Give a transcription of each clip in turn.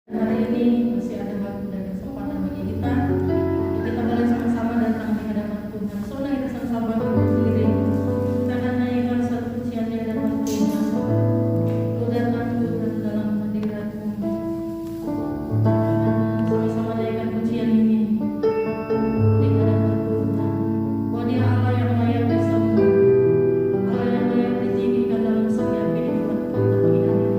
Hari ini masih ada waktu dan kesempatan bagi kita. Kita boleh sama-sama datang di hadapan Tuhan. Soalnya kita sama-sama berdiri. Kita akan naikkan satu pujian di hadapan Tuhan. Ku datang Tuhan dalam hadirat-Mu. Sama-sama naikkan pujian ini di hadapan Tuhan. Bahwa Dia Allah yang layak disembah, Allah yang layak ditinggikan dalam setiap kehidupan kita bagi hari ini.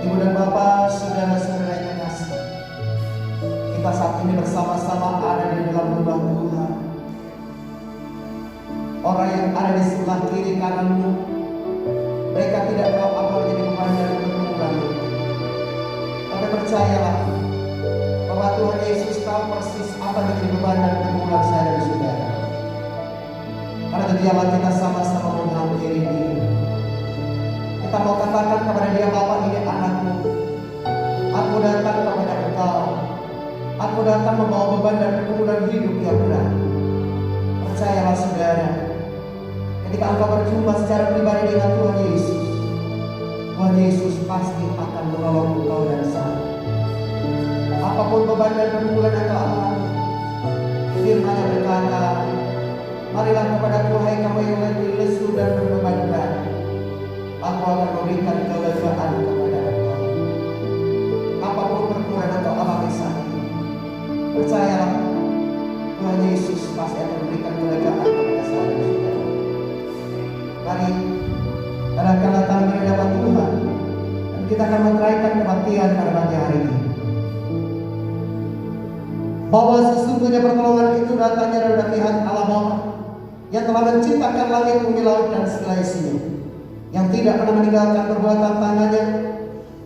Ibu dan Bapak, saudara-saudara yang terkasih, kita saat ini bersama-sama ada di dalam rumah Tuhan. Orang yang ada di sebelah kiri kananmu, mereka tidak tahu apa menjadi beban dari pergumulanmu. Tapi percayalah bahwa Tuhan Yesus tahu persis apa menjadi beban dan pergumulan saya dan saudara. Karena dialah kita sama-sama menghampiri Dia. Kita mau katakan kepada Dia, Bapa, ini anakmu. Aku datang kepada Engkau. Aku datang membawa beban dan pergumulan hidup yang berat. Percayalah saudara, ketika engkau berjumpa secara pribadi dengan Tuhan Yesus, Tuhan Yesus pasti akan menolong engkau dan saya. Apapun beban dan pergumulan yang kau alami, firman-Nya berkata, marilah kepada Aku, hai kamu yang letih, lesu dan berbeban berat, Aku akan memberikan kelegaan kepada engkau. Apapun pergumulan yang kau alami saat ini, percayalah Tuhan Yesus pasti akan memberikan kelegaan kepada saya dan saudara. Mari kita datang di hadapan Tuhan dan kita akan menaikkan kebaktian pada pagi hari ini. Bahwa sesungguhnya pertolongan itu datangnya dari pihak Allah Bapa yang telah menciptakan langit, bumi, laut dan segala isinya, yang tidak pernah meninggalkan perbuatan tangannya,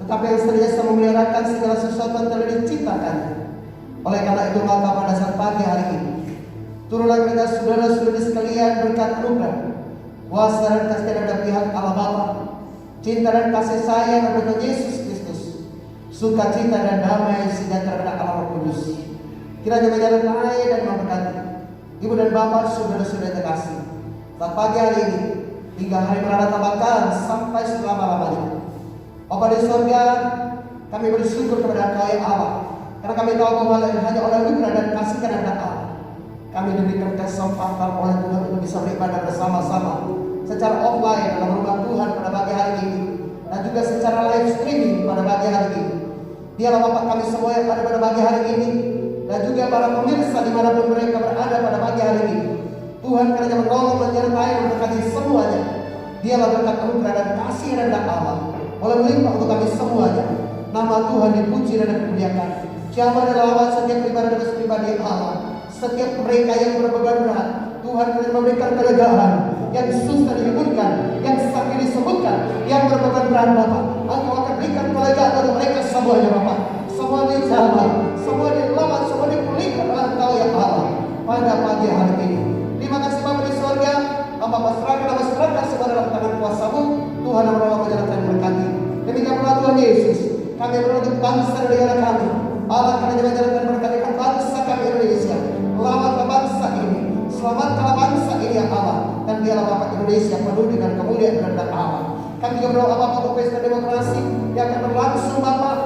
tetapi yang senantiasa memeliharakan segala sesuatu yang telah diciptakan. Oleh karena itu maka pada saat pagi hari ini, turunlah kepada saudara-saudari sekalian berkat anugerah, kuasa dan kasih dari pihak Allah Bapa, cinta dan kasih sayang dari Tuhan Yesus Kristus, sukacita dan damai sejahtera dari Allah Roh Kudus, kiranya menyertai dan memberkati ibu dan bapak, saudara-saudara terkasih, saat pagi hari ini hingga hari berada sampai selama-lamanya. Bapa di surga, kami bersyukur kepada Engkau ya Allah, karena kami tahu bahwa hanya oleh anugerah dan kasih karunia Allah kami diberikan kesempatan oleh Tuhan untuk bisa beribadah bersama-sama secara offline dalam rumah Tuhan pada pagi hari ini, dan juga secara live streaming pada pagi hari ini. Dialah Bapak kami semua yang ada pada pagi hari ini, dan juga para pemirsa dimanapun mereka berada pada pagi hari ini. Tuhan kiranya menolong, menyertai, memberkati semuanya. Dialah berkat anugerah dan kasih dan Allah boleh melimpah untuk kami semuanya. Nama Tuhan dipuji dan dimuliakan. Siapa dan lawan setiap pribadi dan pribadi Allah, setiap mereka yang berbeban berat, Tuhan kiranya memberikan kelegaan. Yang susah dihiburkan, yang sakit disembuhkan, yang berbeban berat Bapak, Engkau akan berikan kelegaan untuk mereka semuanya Bapak. Semua dijamah, semua dilawan, semua dipulihkan oleh Engkau ya Allah pada pagi hari ini. Terima kasih Bapak di surga. Bapak serahkan semua dalam tangan kuasa-Mu. Tuhan yang menolong, menjalankan, berkati. Demikian pula Tuhan Yesus, kami menuntut bangsa dan negara kami. Allah akan menjalankan, berkatikan bangsa kami Indonesia. Lawan bangsa ini, selamatkanlah bangsa ini ya Allah. Dan dialah Bapak Indonesia penuh dengan kemuliaan dan Allah. Kami juga berdoa Bapak untuk pesta demokrasi yang akan berlangsung Bapak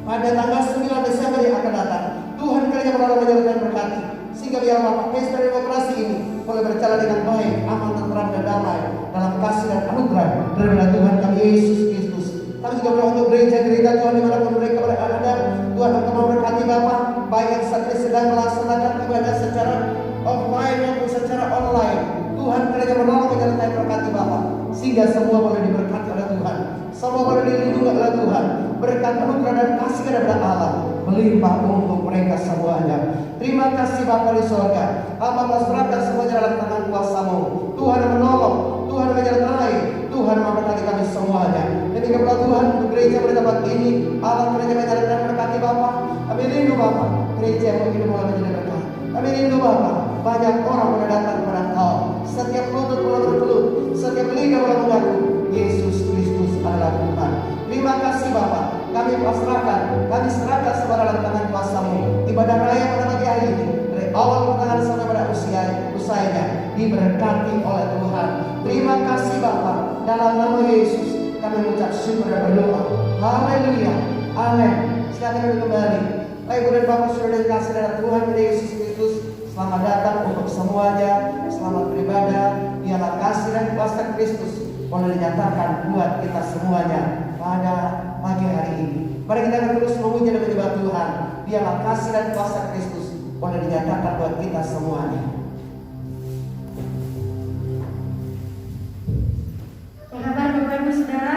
pada tanggal 9 Desember yang akan datang. Tuhan kiranya menolong, menjalankan, berkati, sehingga biar Bapak pesta demokrasi ini boleh berjalan dengan baik, aman, tentram dan damai dalam kasih dan anugerah dari Tuhan kami Yesus Kristus. Kami juga berdoa untuk gereja-gereja Tuhan dimanapun mereka berada. Tuhan akan memberkati Bapak, baik yang saat ini sedang melaksanakan ibadah secara offline maupun secara online. Tuhan kiranya menolong, menyertai, berkati Bapak, sehingga semua boleh diberkati oleh Tuhan, semua boleh dilindungi oleh Tuhan. Berkat anugerah dan kasih daripada Allah melimpah untuk mereka semuanya. Terima kasih Bapa di surga. Hamba serahkan semuanya dalam tangan kuasa-Mu. Tuhan menolong, Tuhan menyertai, Tuhan memberkati kami semuanya. Demikian pula Tuhan untuk gereja pada tempat ini, Allah kiranya menyertai dan berkati Bapa. Kami rindu Bapa, gereja yang begini mulai menjadi berkat. Kami rindu Bapa, banyak orang mulai datang kepada Engkau. Setiap lutut mulai berkelut, setiap lidah mulai mengaku Yesus Kristus adalah Tuhan. Terima kasih Bapa, kami pasrahkan, kami serahkan semua dalam tangan kuasa-Mu. Ibadah raya pada pagi hari ini, dari awal pertengahan sampai pada usainya, diberkati oleh Tuhan. Terima kasih Bapa, dalam nama Yesus kami mengucap syukur dan berdoa. Haleluya, amin. Silakan duduk kembali. Ibu dan Bapak saudara yang kasih dalam Tuhan Yesus Kristus, selamat datang untuk semuanya. Selamat beribadah. Biarlah kasih dan kuasa Kristus boleh dinyatakan buat kita semuanya pada pagi hari ini. Mari kita akan terus memuji dan menyembah Tuhan. Biarlah kasih dan kuasa Kristus boleh dinyatakan buat kita semuanya. Apa kabar Bapak Ibu Saudara?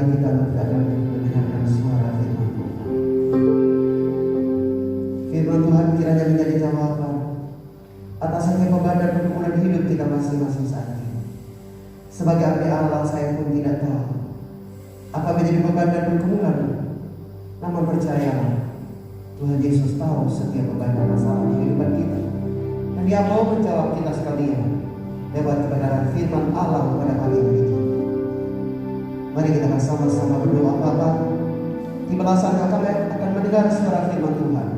hati kita untuk akan mendengarkan suara firman Tuhan. Firman Tuhan kiranya menjadi jawaban atas setiap beban dan pergumulan hidup kita masing-masing saat ini. Sebagai abdi Allah, saya pun tidak tahu apa menjadi beban dan pergumulan. Namun percayalah, Tuhan Yesus tahu setiap beban dan masalah di kehidupan kita, dan Dia mau menjawab kita sekalian lewat kebenaran firman Allah pada pagi hari ini. Mari kita sama-sama berdoa. Bapa, di belasan kami akan mendengar suara firman Tuhan.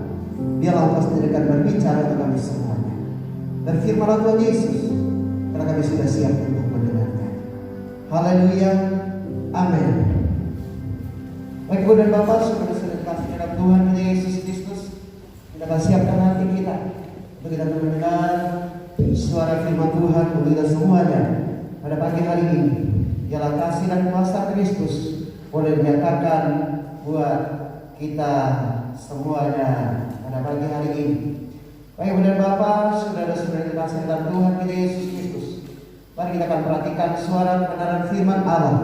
Biarlah pasti akan berbicara kepada kami semuanya. Berfirmanlah Tuhan Yesus, karena kami sudah siap untuk mendengarnya. Haleluya, amin. Baik Ibu dan Bapak, saudara-saudara kasih dalam Tuhan kita Yesus Kristus, kita siapkan hati kita untuk kita mendengar suara firman Tuhan untuk kita semuanya pada pagi hari ini. Biarlah kasih dan kuasa Kristus boleh dinyatakan buat kita semuanya pada pagi hari ini. Baik Ibu dan Bapak, saudara-saudara kasih dalam Tuhan kita Yesus Kristus, mari kita akan perhatikan suara kebenaran firman Allah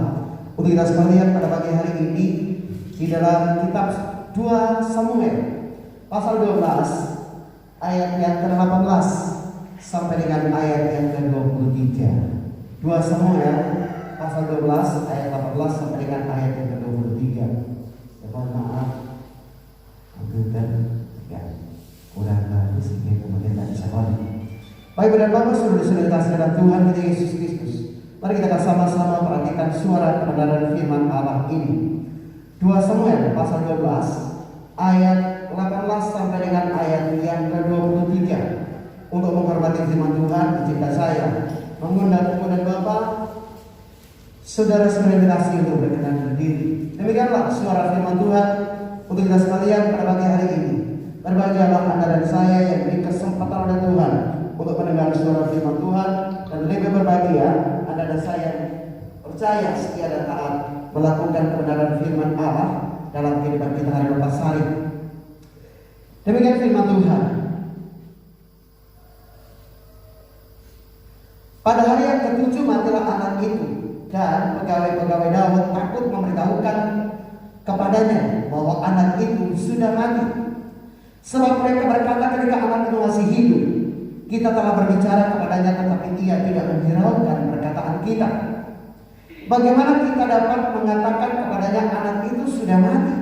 untuk kita sekalian pada pagi hari ini di dalam kitab 2 Samuel pasal 12 ayat yang ke-18 sampai dengan ayat yang ke-23. 2 Samuel pasal 12 ayat 18 sampai dengan ayat yang ke-23. Mohon maaf, komputer ya kurang bagus sehingga kemudian tak bisa balik. Baik dan Bapak, saudara-saudara kasih dalam Tuhan kita Yesus Kristus, mari kita sama-sama perhatikan suara kebenaran firman Allah ini. 2 Samuel pasal 12 ayat 18 sampai dengan ayat yang ke-23. Untuk menghormati firman Tuhan, izinkan saya mengundang Ibu dan Bapak, saudara-saudara dikasih untuk berkenan berdiri. Demikianlah suara firman Tuhan untuk kita sekalian pada pagi hari ini. Berbahagialah Anda dan saya yang diberi kesempatan oleh Tuhan untuk mendengar suara firman Tuhan, dan lebih berbahagia Anda dan saya yang percaya, setia dan taat melakukan kebenaran firman Allah dalam kehidupan kita hari lepas hari. Demikian firman Tuhan. Pada hari yang ke-7 matilah anak itu, dan pegawai-pegawai Daud takut memberitahukan kepadanya bahwa anak itu sudah mati. Sebab mereka berkata ketika anak itu masih hidup, kita telah berbicara kepadanya tetapi ia tidak menghiraukan perkataan kita. Bagaimana kita dapat mengatakan kepadanya anak itu sudah mati?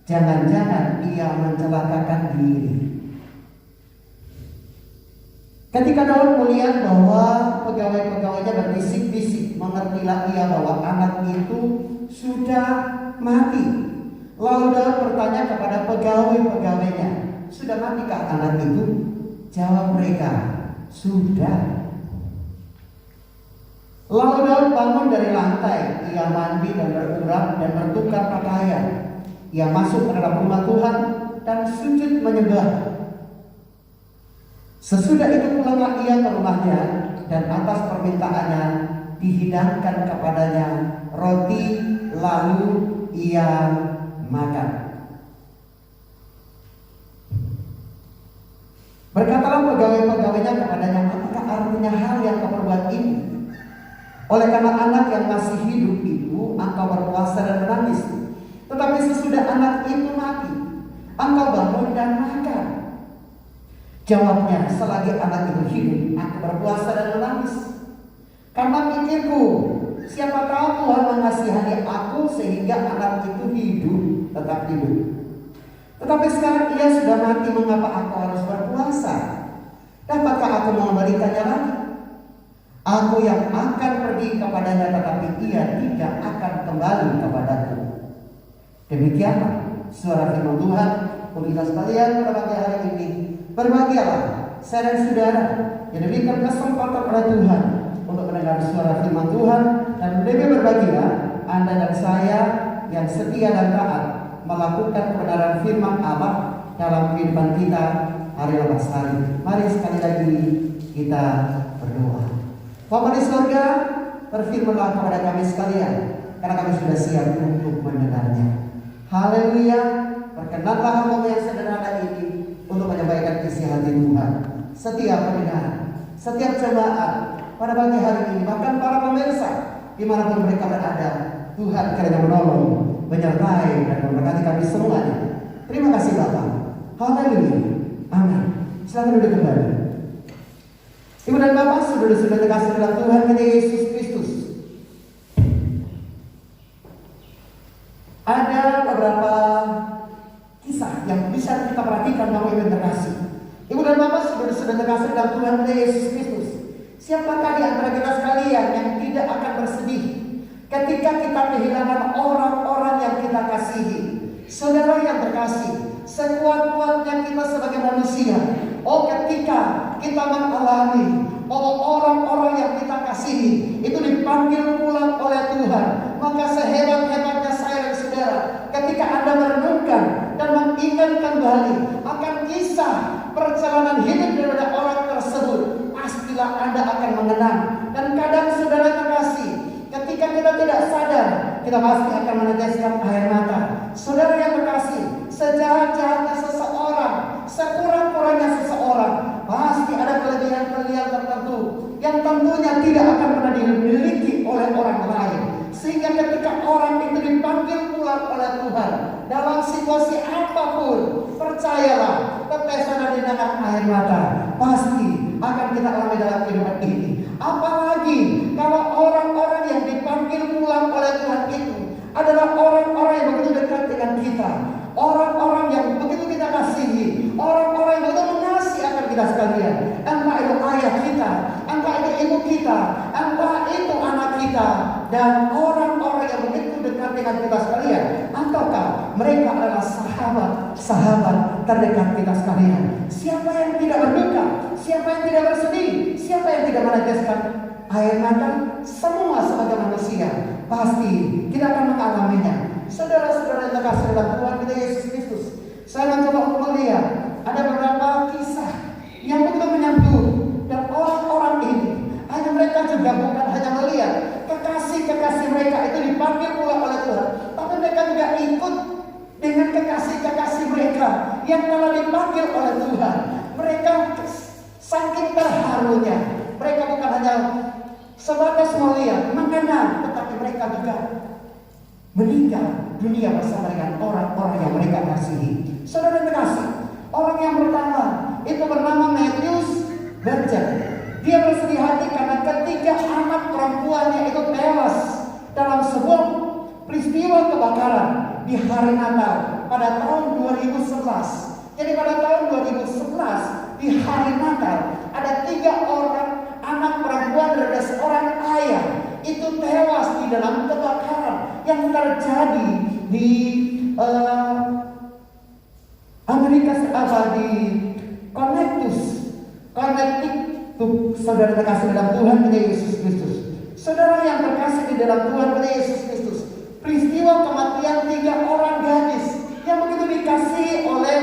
Jangan-jangan ia mencelakakan diri. Ketika Daud melihat bahwa pegawai-pegawainya berbisik-bisik, mengertilah ia bahwa anak itu sudah mati. Lalu Daud bertanya kepada pegawai-pegawainya, sudah matikah anak itu? Jawab mereka, sudah. Lalu Daud bangun dari lantai, ia mandi dan berurap dan bertukar pakaian. Ia masuk ke dalam rumah Tuhan dan sujud menyembah. Sesudah itu pulanglah ia ke rumahnya, dan atas permintaannya dihidangkan kepadanya roti, lalu ia makan. Berkatalah pegawai-pegawainya kepadanya, apakah artinya hal yang kau perbuat ini? Oleh karena anak yang masih hidup itu engkau berpuasa dan menangis, tetapi sesudah anak itu mati, engkau bangun dan makan. Jawabnya, selagi anak itu hidup, aku berpuasa dan menangis. Karena pikirku, siapa tahu Tuhan mengasihani aku sehingga anak itu hidup, tetap hidup. Tetapi sekarang ia sudah mati, mengapa aku harus berpuasa? Dapatkah aku mengembalikannya lagi? Aku yang akan pergi kepadanya, tetapi ia tidak akan kembali kepadaku. Demikianlah suara firman Tuhan untuk kita sekalian pada pagi hari ini. Berbahagialah saya dan saudara yang diberikan kesempatan oleh Tuhan untuk mendengar suara firman Tuhan, dan lebih berbahagia Anda dan saya yang setia dan taat melakukan kebenaran firman Allah dalam kehidupan kita hari lepas hari. Mari sekali lagi kita berdoa. Bapa di surga, berfirmanlah kepada kami sekalian, karena kami sudah siap untuk mendengarnya. Haleluya, perkenanlah hamba yang sederhana ini untuk menyampaikan isi hati Tuhan. Setiap pendengar, setiap jemaat pada pagi hari ini, bahkan para pemirsa dimanapun mereka berada, Tuhan kiranya menolong, menyertai dan memberkati kami semuanya. Terima kasih Bapak. Haleluya. Amin. Silakan duduk kembali. Ibu dan Bapak, saudara-saudara kasih dalam Tuhan kita Yesus Kristus. Ada beberapa kisah yang bisa kita perhatikan dalam iman terkasih. Ibu dan Bapak, saudara-saudara kasih dalam Tuhan kita Yesus Kristus. Siapakah di antara kita sekalian yang tidak akan bersedih ketika kita kehilangan orang-orang yang kita kasihi? Saudara yang terkasih, sekuat-kuatnya kita sebagai manusia, ketika kita mengalami bahwa orang-orang yang kita kasihi itu dipanggil pulang oleh Tuhan, maka sehebat-hebatnya saya dan saudara, ketika Anda merenungkan dan mengingat kembali akan kisah perjalanan hidup daripada orang tersebut, pastilah Anda akan mengenang. Dan kadang saudara terkasih, ketika kita tidak sadar, kita pasti akan meneteskan air mata. Saudara yang terkasih, sejahat-jahatnya seseorang, sekurang-kurangnya seseorang, pasti ada kelebihan-kelebihan tertentu yang tentunya tidak akan pernah dimiliki oleh orang lain. Sehingga ketika orang itu dipanggil pulang oleh Tuhan dalam situasi apapun, percayalah, tetesan dan genangan air mata pasti akan kita alami dalam kehidupan ini. Apalagi kalau orang-orang yang dipanggil pulang oleh Tuhan itu adalah orang-orang yang begitu dekat dengan kita, orang-orang yang begitu kita kasihi, orang-orang yang begitu mengasihi akan kita sekalian. Entah itu ayah kita, entah itu ibu kita, entah itu anak kita, dan orang-orang yang begitu dekat dengan kita sekalian, ataukah mereka adalah sahabat terdekat kita sekalian. Siapa yang tidak berduka, siapa yang tidak bersedih, siapa yang tidak meneteskan air mata? Semua sebagai manusia pasti kita akan mengalaminya. Saudara-saudara yang terkasih dalam Tuhan kita Yesus Kristus, saya mencoba untuk melihat ada beberapa kisah yang begitu menyentuh, dan orang-orang ini hanya mereka juga bukan hanya melihat kekasih-kekasih mereka itu dipanggil pula oleh Tuhan, tapi mereka juga ikut dengan kekasih-kekasih mereka yang telah dipanggil oleh Tuhan. Mereka saking terharunya, mereka bukan hanya sebatas melihat, mengenang, tetapi mereka juga meninggal dunia bersama dengan orang-orang yang mereka kasihi. Saudara terkasih, orang yang pertama itu bernama Matthews Berger. Dia bersedih hati karena ketiga anak perempuannya itu tewas dalam sebuah peristiwa kebakaran di hari Natal pada tahun 2011. Jadi pada tahun 2011 di hari Natal ada 3 orang anak perempuan dari seorang ayah itu tewas di dalam kebakaran yang terjadi di Amerika di Connecticut. Saudara terkasih dalam Tuhan kita Yesus Kristus. Saudara yang terkasih di dalam Tuhan kita Yesus Kristus, peristiwa kematian 3 orang gadis yang begitu dikasihi oleh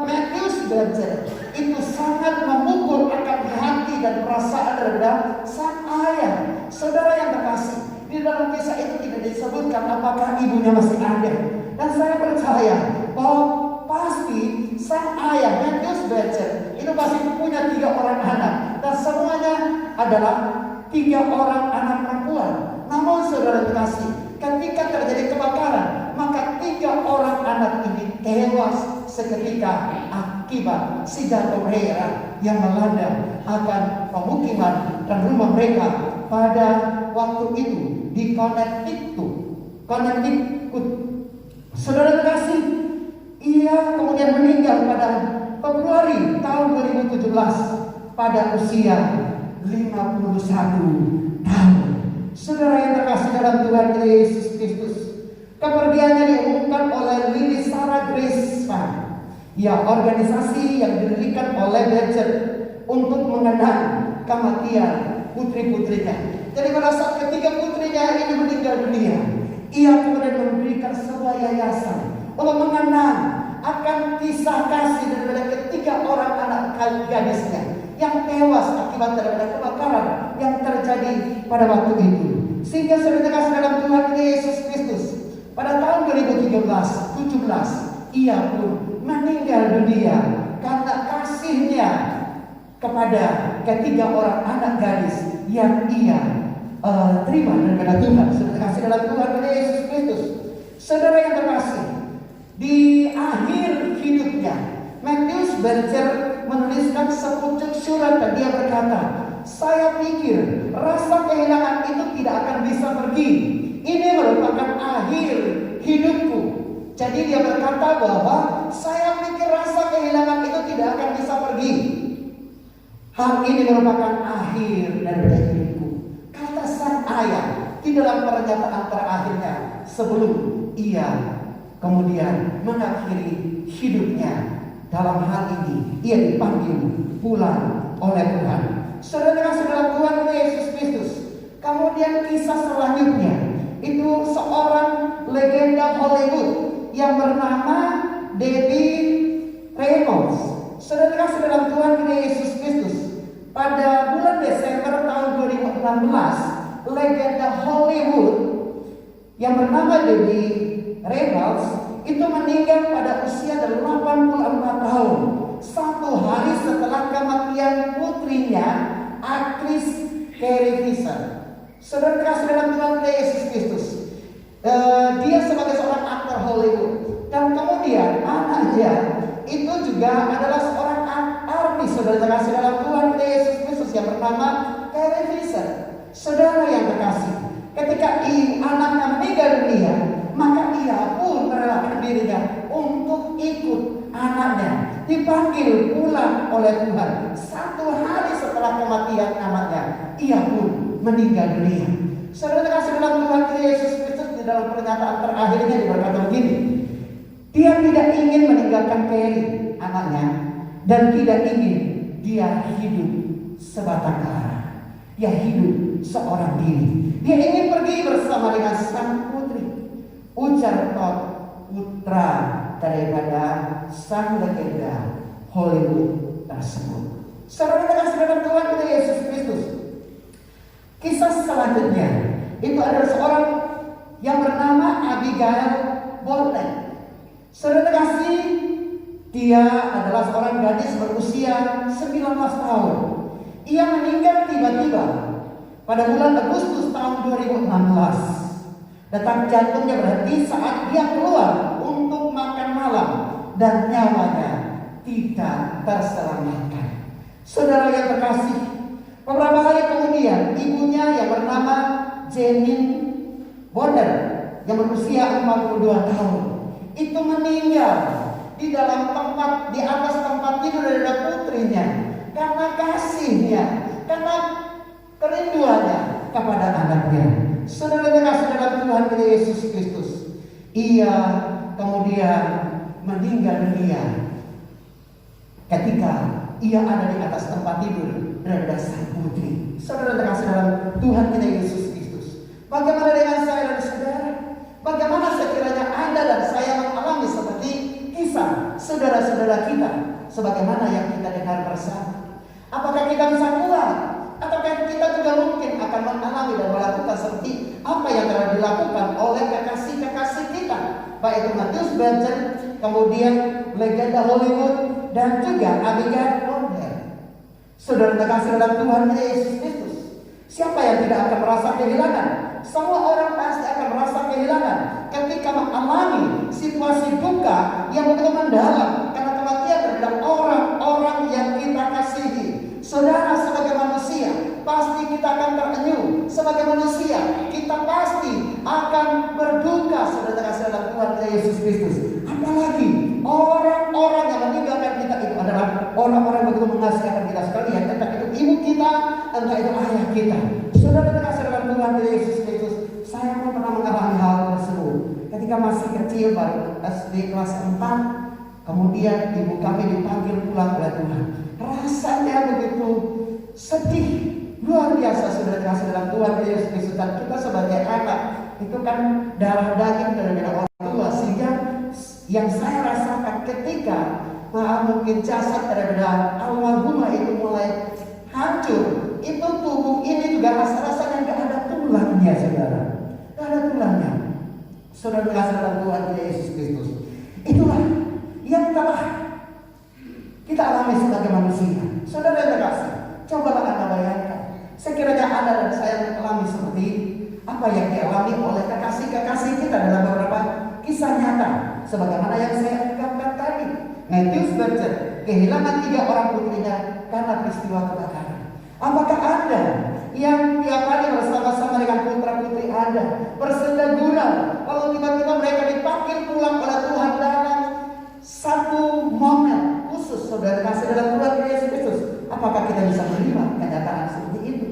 Matthews Berger itu sangat memukul akan hati dan perasaan daripada sang ayah. Saudara yang terkasih, di dalam kisah itu tidak disebutkan apakah ibunya masih ada, dan saya percaya bahwa pasti sang ayah Matthews Berger itu pasti punya 3 orang anak, dan semuanya adalah 3 orang anak perempuan. Namun saudara terkasih, ketika terjadi kebakaran, maka 3 orang anak ini tewas seketika akibat sinar merah yang melanda akan pemukiman dan rumah mereka pada waktu itu di Connecticut. Saudara terkasih, ia kemudian meninggal pada Februari tahun 2017 pada usia 51 tahun. Saudara yang terkasih dalam Tuhan kita Yesus Kristus, kepergiannya diumumkan oleh Lily Sarah Grace Fund, ya organisasi yang didirikan oleh Berger untuk mengenang kematian putri-putrinya. Jadi pada saat ketiga putrinya ini meninggal dunia, ia kemudian memberikan sebuah yayasan untuk mengenang akan kisah kasih daripada ketiga orang anak gadisnya yang tewas akibat daripada kebakaran yang terjadi pada waktu itu. Sehingga saudara kasih dalam Tuhan kita Yesus Kristus, pada tahun 2017 ia pun meninggal dunia karena kasihnya kepada ketiga orang anak gadis yang ia terima daripada Tuhan. Saudara kasih dalam Tuhan Yesus Kristus. Saudara yang terkasih, di akhir hidupnya Matthew Berger menuliskan sepucuk surat dan dia berkata, saya pikir rasa kehilangan itu tidak akan bisa pergi. Ini merupakan akhir hidupku. Jadi dia berkata bahwa saya pikir rasa kehilangan itu tidak akan bisa pergi. Hal ini merupakan akhir daripada hidupku. Kata sang ayah di dalam pernyataan terakhirnya sebelum ia kemudian mengakhiri hidupnya. Dalam hal ini ia dipanggil pulang oleh Tuhan. Saudara kasih dalam Tuhan Yesus Kristus. Kemudian kisah selanjutnya itu seorang legenda Hollywood yang bernama Debbie Reynolds. Saudara kasih dalam Tuhan Yesus Kristus. Pada bulan Desember tahun 2016, legenda Hollywood yang bernama Debbie Reynolds itu meninggal pada usia 84 tahun. Satu hari setelah kematian putrinya, aktris Carrie Fisher. Saudara kasih dalam Tuhan Yesus Kristus. Dia sebagai seorang aktor Hollywood. Dan kemudian anaknya itu juga adalah seorang artis. Saudara kasih dalam Tuhan Yesus Kristus yang bernama Carrie Fisher. Saudara yang terkasih, ketika anaknya meninggal dunia, maka ia pun merelakan dirinya untuk ikut anaknya dipanggil pulang oleh Tuhan. Satu hari setelah kematian anaknya, ia pun meninggal dunia. Saudara kasih dalam Tuhan Yesus Kristus di dalam pernyataan terakhirnya dia berkata begini, dia tidak ingin meninggalkan Carrie anaknya dan tidak ingin dia hidup sebatang kara. Dia hidup seorang diri. Dia ingin pergi bersama dengan sang putri. Ujar Todd, putra daripada sang legenda Hollywood tersebut. Saudara kasih dalam Tuhan Yesus Kristus. Kisah selanjutnya itu adalah seorang yang bernama Abigail Borland. Saudara kasih, dia adalah seorang gadis berusia 19 tahun. Ia meninggal tiba-tiba pada bulan Agustus tahun 2016. Detak jantungnya berhenti saat dia keluar untuk makan malam dan nyawanya tidak terselamatkan. Saudara yang terkasih, beberapa hari kemudian ibunya yang bernama Jenny Bonner yang berusia 42 tahun itu meninggal di dalam tempat, di atas tempat tidur dari putrinya karena kasihnya, karena kerinduannya kepada anaknya. Saudara kasih dalam Tuhan Yesus Kristus, ia kemudian meninggal dunia ketika ia ada di atas tempat tidur daripada sang putri. Saudara kasih dalam Tuhan kita Yesus Kristus. Bagaimana dengan saya dan saudara? Bagaimana sekiranya Anda dan saya mengalami seperti kisah saudara-saudara kita, sebagaimana yang kita dengar bersama? Apakah kita bisa keluar? Ataukah kita juga mungkin akan mengalami dan melakukan seperti apa yang telah dilakukan oleh kekasih-kekasih kita, baik itu Matthew Berger, kemudian legenda Hollywood, dan juga Abigail Borland. Saudara terkasih dalam Tuhan Yesus Kristus, siapa yang tidak akan merasa kehilangan? Semua orang pasti akan merasa kehilangan ketika mengalami situasi duka yang begitu mendalam karena kematian terhadap orang-orang yang kita kasihi. Saudara, sebagai manusia pasti kita akan terenyuh. Sebagai manusia kita pasti akan berduka. Saudara kasih dalam Tuhan Yesus Kristus. Apalagi orang-orang yang meninggalkan kita itu adalah orang-orang yang begitu mengasihi akan kita sekalian. Entah itu ibu kita, entah itu ayah kita. Saudara kasih dalam Tuhan Yesus Kristus. Saya pun pernah mengalami hal tersebut ketika masih kecil, baru SD kelas 4. Kemudian ibu kami dipanggil pulang oleh Tuhan. Rasanya begitu sedih, luar biasa. Sudah dikasih dalam Tuhan Yesus Kristus. Dan kita sebagai anak itu kan darah daging dari orang tua, sehingga yang saya rasakan ketika mungkin jasad daripada almarhumah itu mulai hancur, itu tubuh ini juga rasa-rasanya gak ada tulangnya, saudara, gak ada tulangnya. Saudara dikasih dalam Tuhan Yesus Kristus. Itulah yang telah kita alami sebagai manusia. Saudara yang terkasih, cobalah Anda bayangkan, sekiranya Anda dan saya mengalami seperti apa yang dialami oleh kekasih-kekasih kita dalam beberapa kisah nyata. Sebagaimana yang saya ungkapkan tadi, Matthew Spurgeon kehilangan 3 orang putrinya karena peristiwa kebakaran. Apakah Anda yang tiap hari bersama-sama dengan putra-putri Anda bersenda gurau, lalu tiba-tiba mereka dipanggil pulang oleh Tuhan dalam satu momen khusus, saudara kasih dalam Tuhan Yesus Kristus? Apakah kita bisa menerima kenyataan seperti itu?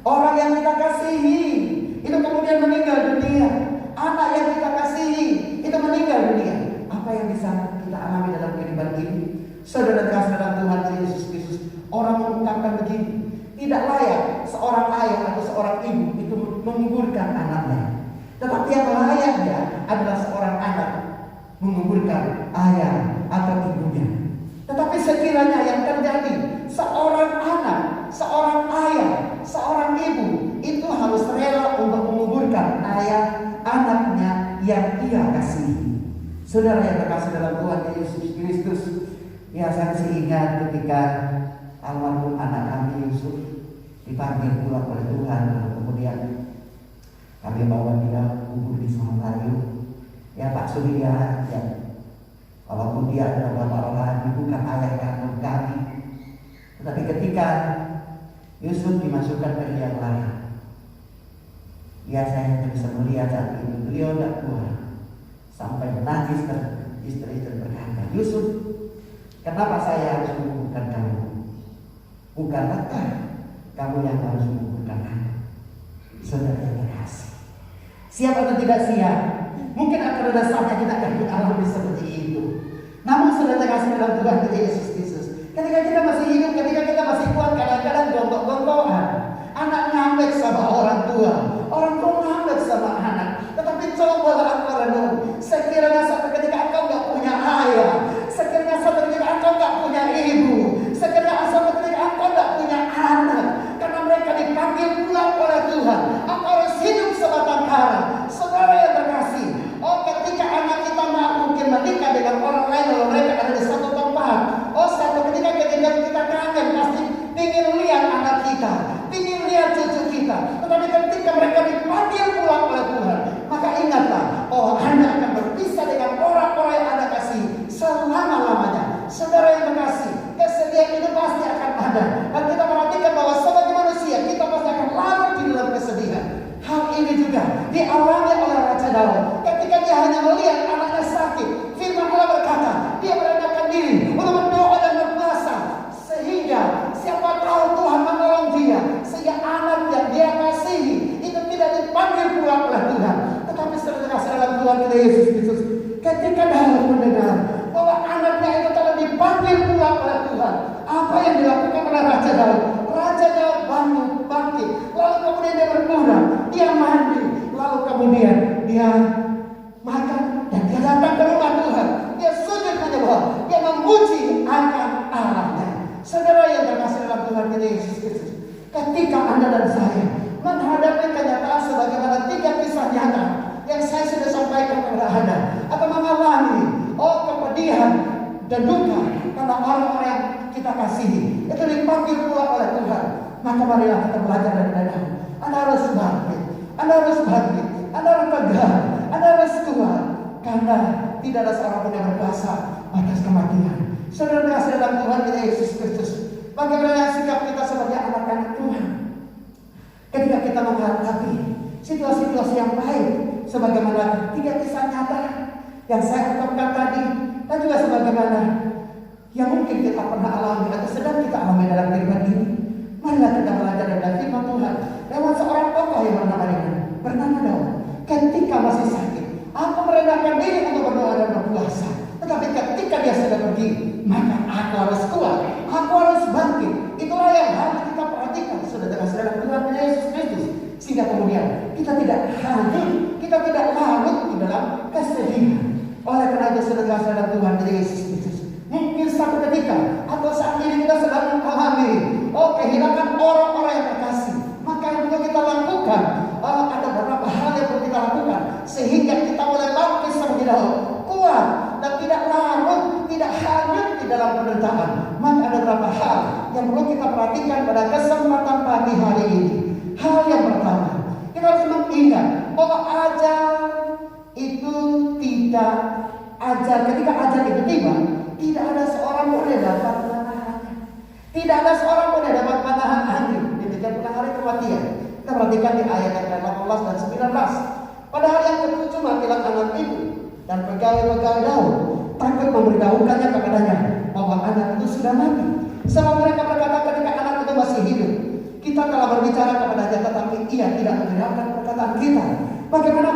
Orang yang kita kasihi itu kemudian meninggal dunia. Anak yang kita kasihi itu meninggal dunia. Apa yang bisa kita alami dalam kehidupan ini? Saudara kasih dalam Tuhan Yesus Kristus, orang mengungkapkan begini: tidak layak seorang ayah atau seorang ibu itu menguburkan anaknya. Tetapi yang layaknya adalah seorang anak menguburkan ayah atau ibunya. Tetapi sekiranya yang terjadi, seorang anak, seorang ayah, seorang ibu itu harus rela untuk menguburkan ayah anaknya yang ia kasihi. Saudara yang terkasih dalam Tuhan Yesus Kristus, ya saya masih ingat ketika almarhum anak kami Yusuf dipanggil pulang oleh Tuhan, lalu kemudian kami bawa dia kubur di Sumatera. Ya Pak Surya, ya, walaupun dia adalah bapak orang, bukan ayah kandung kami, tetapi ketika Yusuf dimasukkan ke liang lahat, ya saya hanya bisa melihat saat itu beliau tidak kuat sampai menangis dan istri-istri berkata, Yusuf, kenapa saya harus menguburkan kamu? Bukankah kamu yang harus menguburkan aku? Saudara yang terkasih, siap atau tidak siap? Mungkin akan ada saatnya kita akan mengalami seperti itu. Namun saudara terkasih dalam Tuhan kita Yesus Kristus, ketika kita masih hidup, ketika kita masih kuat, kadang-kadang gontok-gontokan. Anak ngambek sama orang tua ngambek sama anak. Tetapi cobalah engkau renung, sekiranya satu ketika engkau gak punya ayah, sekiranya satu ketika engkau gak punya ibu, sekiranya satu ketika engkau gak punya anak, karena mereka dipanggil pulang oleh Tuhan, engkau harus hidup sebatang kara. Saudara yang terkasih, ketika anak kita mungkin menikah dengan orang lain, lalu mereka ada di satu tempat, satu ketika kita kangen, pasti ingin lihat anak kita, ingin lihat cucu kita. Tetapi ketika mereka dipanggil pulang oleh Tuhan, maka ingatlah, Anda akan berpisah dengan orang-orang yang Anda kasih selama-lamanya. Saudara yang terkasih, kesedihan itu pasti akan ada. Dan kita perhatikan bahwa sebagai manusia, kita pasti akan larut di dalam kesedihan. Hal ini juga dialami oleh Raja Daud. Ketika dia hanya melihat anaknya sakit, firman Allah berkata, dia merendahkan diri untuk berdoa dan berpuasa, sehingga siapa tahu Tuhan menolong dia, sehingga anak yang dia kasihi itu tidak dipanggil pulang oleh Tuhan. Tetapi saudara dalam Tuhan kita Yesus Kristus, ketika Daud mendengar bahwa anaknya itu telah dipanggil pulang oleh Tuhan, apa yang dilakukan oleh Raja Daud? Raja Daud bangkit, lalu kemudian dia berdoa, dia mandi, lalu kemudian dia makan dan dia datang ke rumah Tuhan. Dia sujud menyembah, dia memuji akan Allahnya. Saudara yang terkasih dalam Tuhan kita Yesus Kristus, ketika Anda dan saya menghadapi kenyataan sebagaimana 3 kisah nyata yang saya sudah sampaikan kepada Anda, atau mengalami kepedihan dan duka karena orang-orang yang kita kasihi itu dipanggil pulang oleh Tuhan, maka marilah kita belajar dari Daud. Anda harus bangkit, Anda harus bangkit, Anda harus tegar, Anda harus kuat, karena tidak ada seorang pun yang berkuasa atas kematian. Saudara kasih dalam Tuhan kita Yesus Kristus, bagaimana sikap kita sebagai anak-anak Tuhan ketika kita menghadapi situasi-situasi yang baik, sebagaimana 3 kisah nyata yang saya ungkapkan tadi, dan juga sebagaimana yang mungkin kita pernah alami atau sedang kita alami dalam kehidupan ini. Marilah kita belajar dari firman Tuhan lewat seorang tokoh yang bernama Daud. Ketika masih sakit, aku merendahkan diri untuk berdoa dan berpuasa. Tetapi ketika dia sudah pergi, maka aku harus kuat, aku harus bangkit. Itulah yang harus kita perhatikan, saudara-saudara Tuhan Yesus Kristus, sehingga kemudian kita tidak hanyut, kita tidak larut di dalam kesedihan. Oleh karena itu, saudara-saudara Tuhan Yesus Kristus, mungkin satu ketika atau saat ini kita sedang mengalami kehilangan orang-orang yang terkasih, maka yang perlu kita lakukan, ada beberapa hal yang perlu kita lakukan sehingga kita boleh bangkit seperti Daud, kuat dan tidak larut, tidak hanyut di dalam penderitaan. Maka ada beberapa hal yang perlu kita perhatikan pada kesempatan pagi hari ini. Hal yang pertama, kita harus mengingat bahwa ajal itu tidak ajal. Ketika ajal itu tiba, tidak ada seorang pun yang dapat menahannya. Tidak ada seorang pun yang dapat menahan angin. Demikian pula hari kematian. Kita perhatikan di ayat yang 18 dan 19. Pada hari yang ketujuh matilah anak itu, dan pegawai-pegawai Daud takut memberitahukannya kepadanya bahwa anak itu sudah mati. Sebab mereka berkata ketika anak itu masih hidup, kita telah berbicara kepadanya, tetapi ia tidak mendengarkan perkataan kita. Bagaimana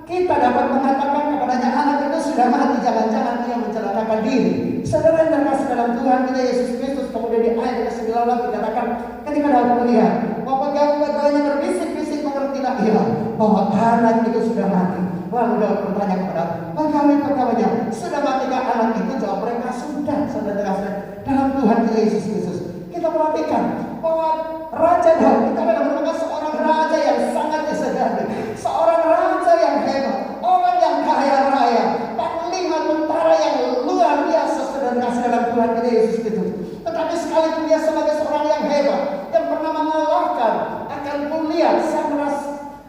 kita dapat mengatakan kepadanya anak itu sudah mati? Jangan-jangan ia mencelakakan diri. Saudara yang terkasih dalam Tuhan kita Yesus Kristus, kemudian di ayat ke-19 dikatakan ketika Daud melihat bahwa pegawai-pegawainya berbisik-bisik, mengertilah ia bahwa anak itu sudah mati. Lalu Daud bertanya kepada pegawai-pegawainya, sudah matikah anak itu? Jawab mereka, sudah. Saudara terkasih dalam Tuhan kita Yesus Kristus, kita perhatikan bahwa Raja Daud itu adalah merupakan seorang raja yang sangat disegani, seorang raja yang hebat, orang yang kaya raya, panglima tentara yang luar biasa. Saudara kasih dalam Tuhan kita Yesus Kristus. Tetapi sekalipun dia sebagai seorang yang hebat, yang pernah mengalahkan akan kuliah sang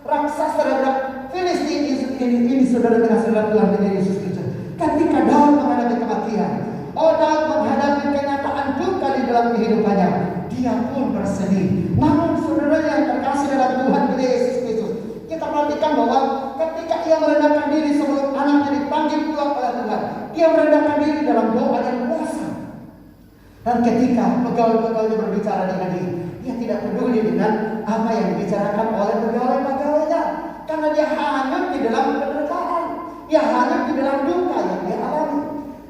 raksasa dan Filistin ini, saudara kasih dalam Tuhan kita Yesus Kristus. Ketika Daud menghadapi kematian, Daud menghadapi kenyataan duka di dalam kehidupannya, dia pun bersedih. Namun saudara yang terkasih dalam Tuhan kita Yesus Kristus, kita perhatikan bahwa ketika ia merendahkan diri sebelum anaknya dipanggil pulang oleh Tuhan, dia merendahkan diri dalam doa dan puasa. Dan ketika pegawai-pegawainya berbicara dengan dia tidak peduli dengan apa yang dibicarakan oleh pegawai-pegawainya, karena dia hanyut di dalam penderitaan, dia hanyut di dalam duka yang dia alami.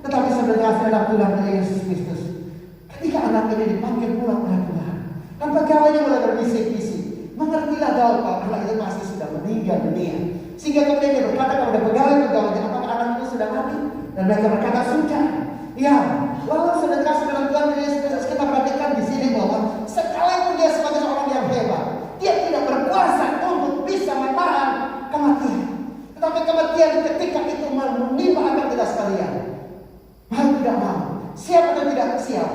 Tetapi saudara dalam Tuhan kita Yesus Kristus, ketika anak ini dipanggil pulang oleh Tuhan, dan pegawainya mulai berbisik-bisik, mengertilah Daud bahwa anak itu pasti sudah meninggal dunia. Sehingga kemudian dia berkata kepada pegawai-pegawainya, apakah anak itu sudah mati? Dan mereka berkata, sudah. Ya, lalu saudara kasih dalam Tuhan Yesus Kristus, kita perhatikan di sini bahwa sekalipun dia sebagai seorang yang hebat, dia tidak berkuasa untuk bisa menahan kematian. Tetapi kematian ketika itu menimpa akan kita sekalian, mau tidak mau, siap atau tidak siap,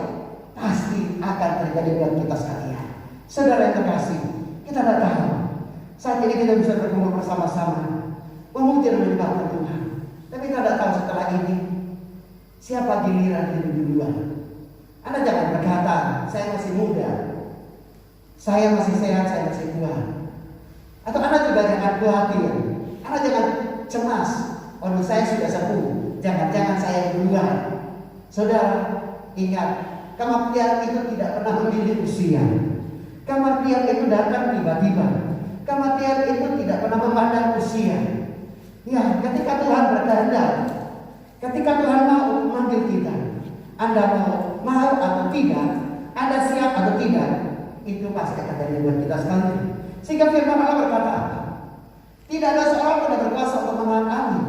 pasti akan terjadi buat kita sekalian. Saudara yang terkasih, kita tidak tahu saat ini kita bisa berkumpul bersama-sama, mungkin menyembah Tuhan, tapi kita tidak tahu setelah ini siapa giliran hidup duluan. Anda jangan berkata, saya masih muda, saya masih sehat, saya masih kuat. Atau Anda juga jangan khawatir, Anda jangan cemas, waduh saya sudah sepuh, jangan-jangan saya duluan. Saudara, ingat, kematian itu tidak pernah memilih usia. Kematian itu datang tiba-tiba. Kematian itu tidak pernah memandang usia. Ya, ketika Tuhan berkehendak, ketika Tuhan mau memanggil kita, Anda mau atau tidak, Anda siap atau tidak, itu pasti akan terjadi buat kita sekalian. Sehingga firman Allah berkata, tidak ada seorang pun yang berkuasa untuk menahan angin.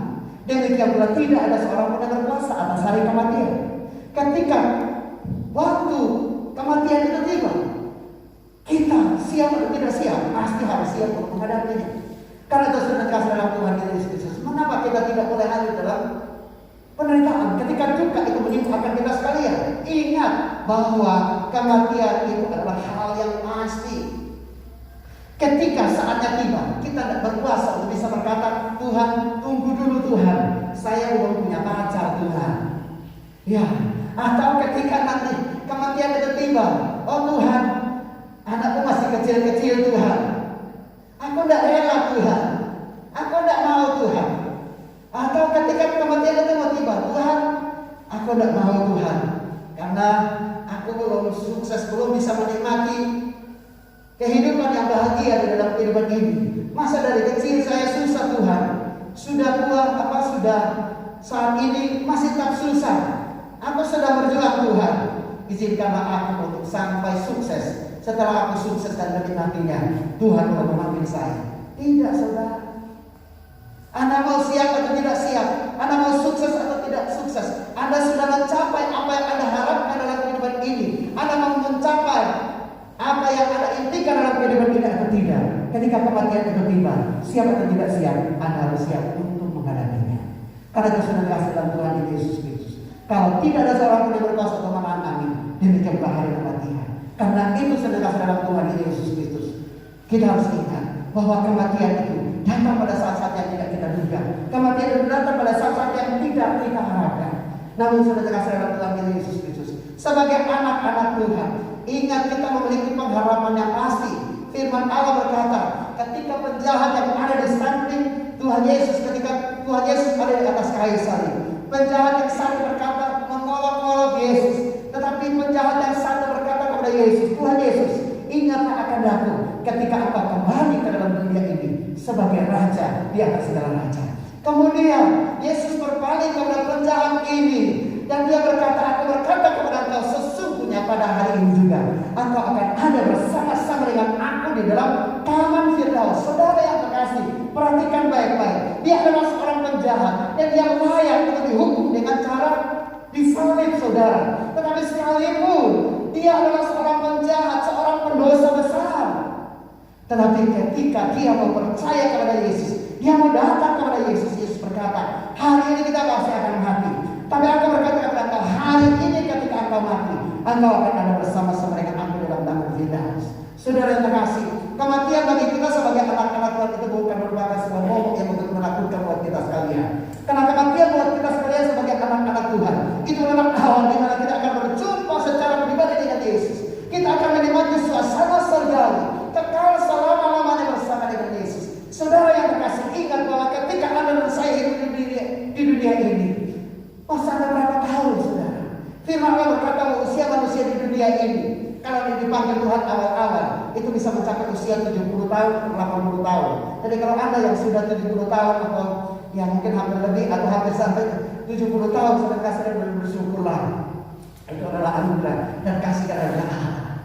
Demikian pula tidak ada seorang pun yang berkuasa atas hari kematian. Ketika waktu kematian itu tiba, kita siap atau tidak siap, pasti harus siap untuk menghadapinya. Karena itu sudah kasih dalam Tuhan kita Yesus Kristus. Mengapa kita tidak boleh hadir dalam penderitaan? Ketika duka itu menimpakan kita sekalian, ingat bahwa kematian itu adalah hal yang pasti. Ketika saatnya tiba, kita tidak berkuasa untuk bisa berkata, Tuhan, tunggu dulu Tuhan, saya belum punya pacar Tuhan. Ya, atau ketika nanti kematian itu tiba, oh Tuhan, anakku masih kecil-kecil Tuhan, aku tidak rela Tuhan, aku tidak mau Tuhan. Atau ketika kematian itu mau tiba, Tuhan, aku tidak mau Tuhan, karena aku belum sukses, belum bisa menikmati kehidupan yang bahagia di dalam kehidupan ini. Masa dari kecil saya susah Tuhan, sudah tua sudah saat ini masih tak susah. Aku sedang berjuang Tuhan, izinkanlah aku untuk sampai sukses. Setelah aku sukses dan menikmatinya, Tuhan telah memanggil saya. Tidak saudara, Anda mau siap atau tidak siap, Anda mau sukses atau tidak sukses, Anda sudah mencapai apa yang Anda harapkan dalam kehidupan ini, Anda mau mencapai apa yang Anda inginkan dalam kehidupan ini atau tidak. Ketika kematian itu tiba, siap atau tidak siap, Anda harus siap untuk menghadapinya. Karena itu sudah kasih dalam Tuhan Yesus Kristus. Kalau tidak ada seorang pun yang berkuasa untuk menahan angin, demikian pula hari kematian. Karena itu sudah kasih dalam Tuhan Yesus Kristus. Kita harus ingat bahwa kematian itu datang pada saat-saat yang tidak kita duga. Kematian itu datang pada saat-saat yang tidak kita harapkan. Namun saudara kasih dalam Tuhan Yesus Kristus, sebagai anak-anak Tuhan, ingat kita memiliki pengharapan yang pasti. Firman Allah berkata, ketika penjahat yang ada di samping Tuhan Yesus, ketika Tuhan Yesus ada di atas kayu salib, penjahat yang satu berkata mengolok-olok Yesus, tetapi penjahat yang satu berkata kepada Yesus, Tuhan Yesus, ingatlah akan aku ketika engkau kembali ke dalam dunia ini sebagai raja di atas segala raja. Kemudian Yesus berpaling kepada penjahat ini dan dia berkata, aku berkata kepada engkau, sesungguhnya pada hari ini juga engkau akan ada bersama-sama dengan aku di dalam taman Firdaus. Saudara yang terkasih, perhatikan baik-baik. Dia adalah seorang penjahat dan dia layak untuk dihukum dengan cara disalib, saudara. Tetapi sekalipun dia adalah seorang penjahat, seorang pendosa besar, tetapi ketika dia mau percaya kepada Yesus, dia mau datang kepada Yesus, Yesus berkata, hari ini kita pasti akan mati. Tapi aku berkata kepada engkau, hari ini ketika engkau mati, engkau akan ada bersama-sama dengan aku dalam taman Firdaus. Saudara yang terkasih, kematian bagi kita sebagai anak-anak Tuhan itu bukan merupakan sebuah momok yang untuk menakutkan buat kita sekalian. Karena kematian buat kita sekalian sebagai anak-anak Tuhan itu adalah awal di mana kita akan berjumpa secara pribadi dengan Yesus. Kita akan menikmati suasana surgawi, kekal selama-lamanya bersama dengan Yesus. Saudara yang terkasih, ingat bahwa ketika Anda dan saya hidup di dunia ini, masa Anda berapa tahun, saudara? Firman Allah berkata bahwa usia manusia di dunia ini, kalau dipanggil Tuhan awal-awal, itu bisa mencapai usia 70 tahun, 80 tahun. Jadi kalau Anda yang sudah 70 tahun atau yang mungkin hampir lebih atau hampir sampai 70 tahun, saudara kasih dan bersyukurlah. Itu adalah anugerah dan kasih dari Allah.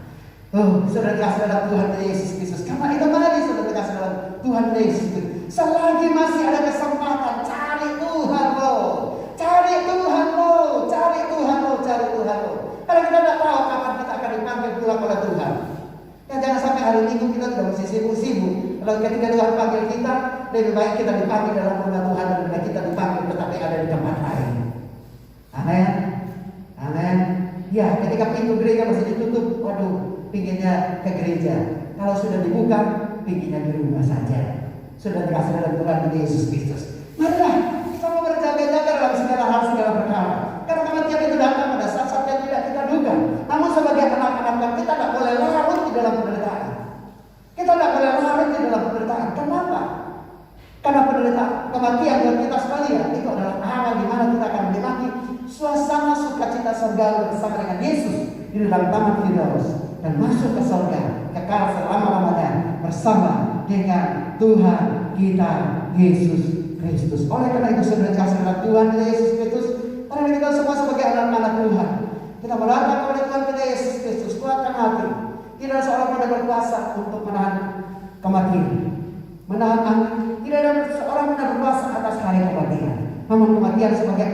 Saudara kasih dalam Tuhan Yesus Kristus. Karena itu mari saudara kasih dalam Tuhan Yesus Kristus. Selagi masih ada kesempatan, cari Tuhan lo, cari Tuhan lo, cari Tuhan lo, cari Tuhan lo. Karena kita tidak tahu kapan kita akan dipanggil pulang oleh Tuhan. Ya, jangan sampai hari Minggu kita tidak mesti sibuk-sibuk. Kalau ketika Tuhan panggil kita, lebih baik kita dipanggil dalam rumah Tuhan daripada kita dipanggil tetapi ada di tempat lain. Amin, amin. Ya, ketika pintu gereja masih ditutup, waduh, pinginnya ke gereja. Kalau sudah dibuka, pinginnya di rumah saja. Sudah dikasih dalam Tuhan Yesus Kristus. Marilah kita mau berjaga-jaga dalam segala hal, segala perkara. Karena kematian itu datang pada saat-saat yang tidak kita duga. Namun sebagai anak-anak Tuhan, kita tidak boleh larut di dalam penderitaan. Kita tidak boleh larut di dalam penderitaan. Kenapa? Karena penderitaan, kematian buat kita sekalian itu adalah awal di mana kita akan menikmati suasana sukacita surga bersama dengan Yesus di dalam taman Firdaus dan masuk ke surga kekal selama-lamanya bersama dengan Tuhan kita Yesus Kristus. Oleh karena itu saudara kasih dalam Tuhan kita Yesus Kristus, karena kita semua sebagai anak-anak Tuhan, kita datang kepada Tuhan kita Yesus Kristus, kuatkan hati. Tidak ada seorang pun yang berkuasa untuk menahan kematian, menahan angin. Tidak ada seorang pun yang berkuasa atas hari kematian. Namun kematian sebagai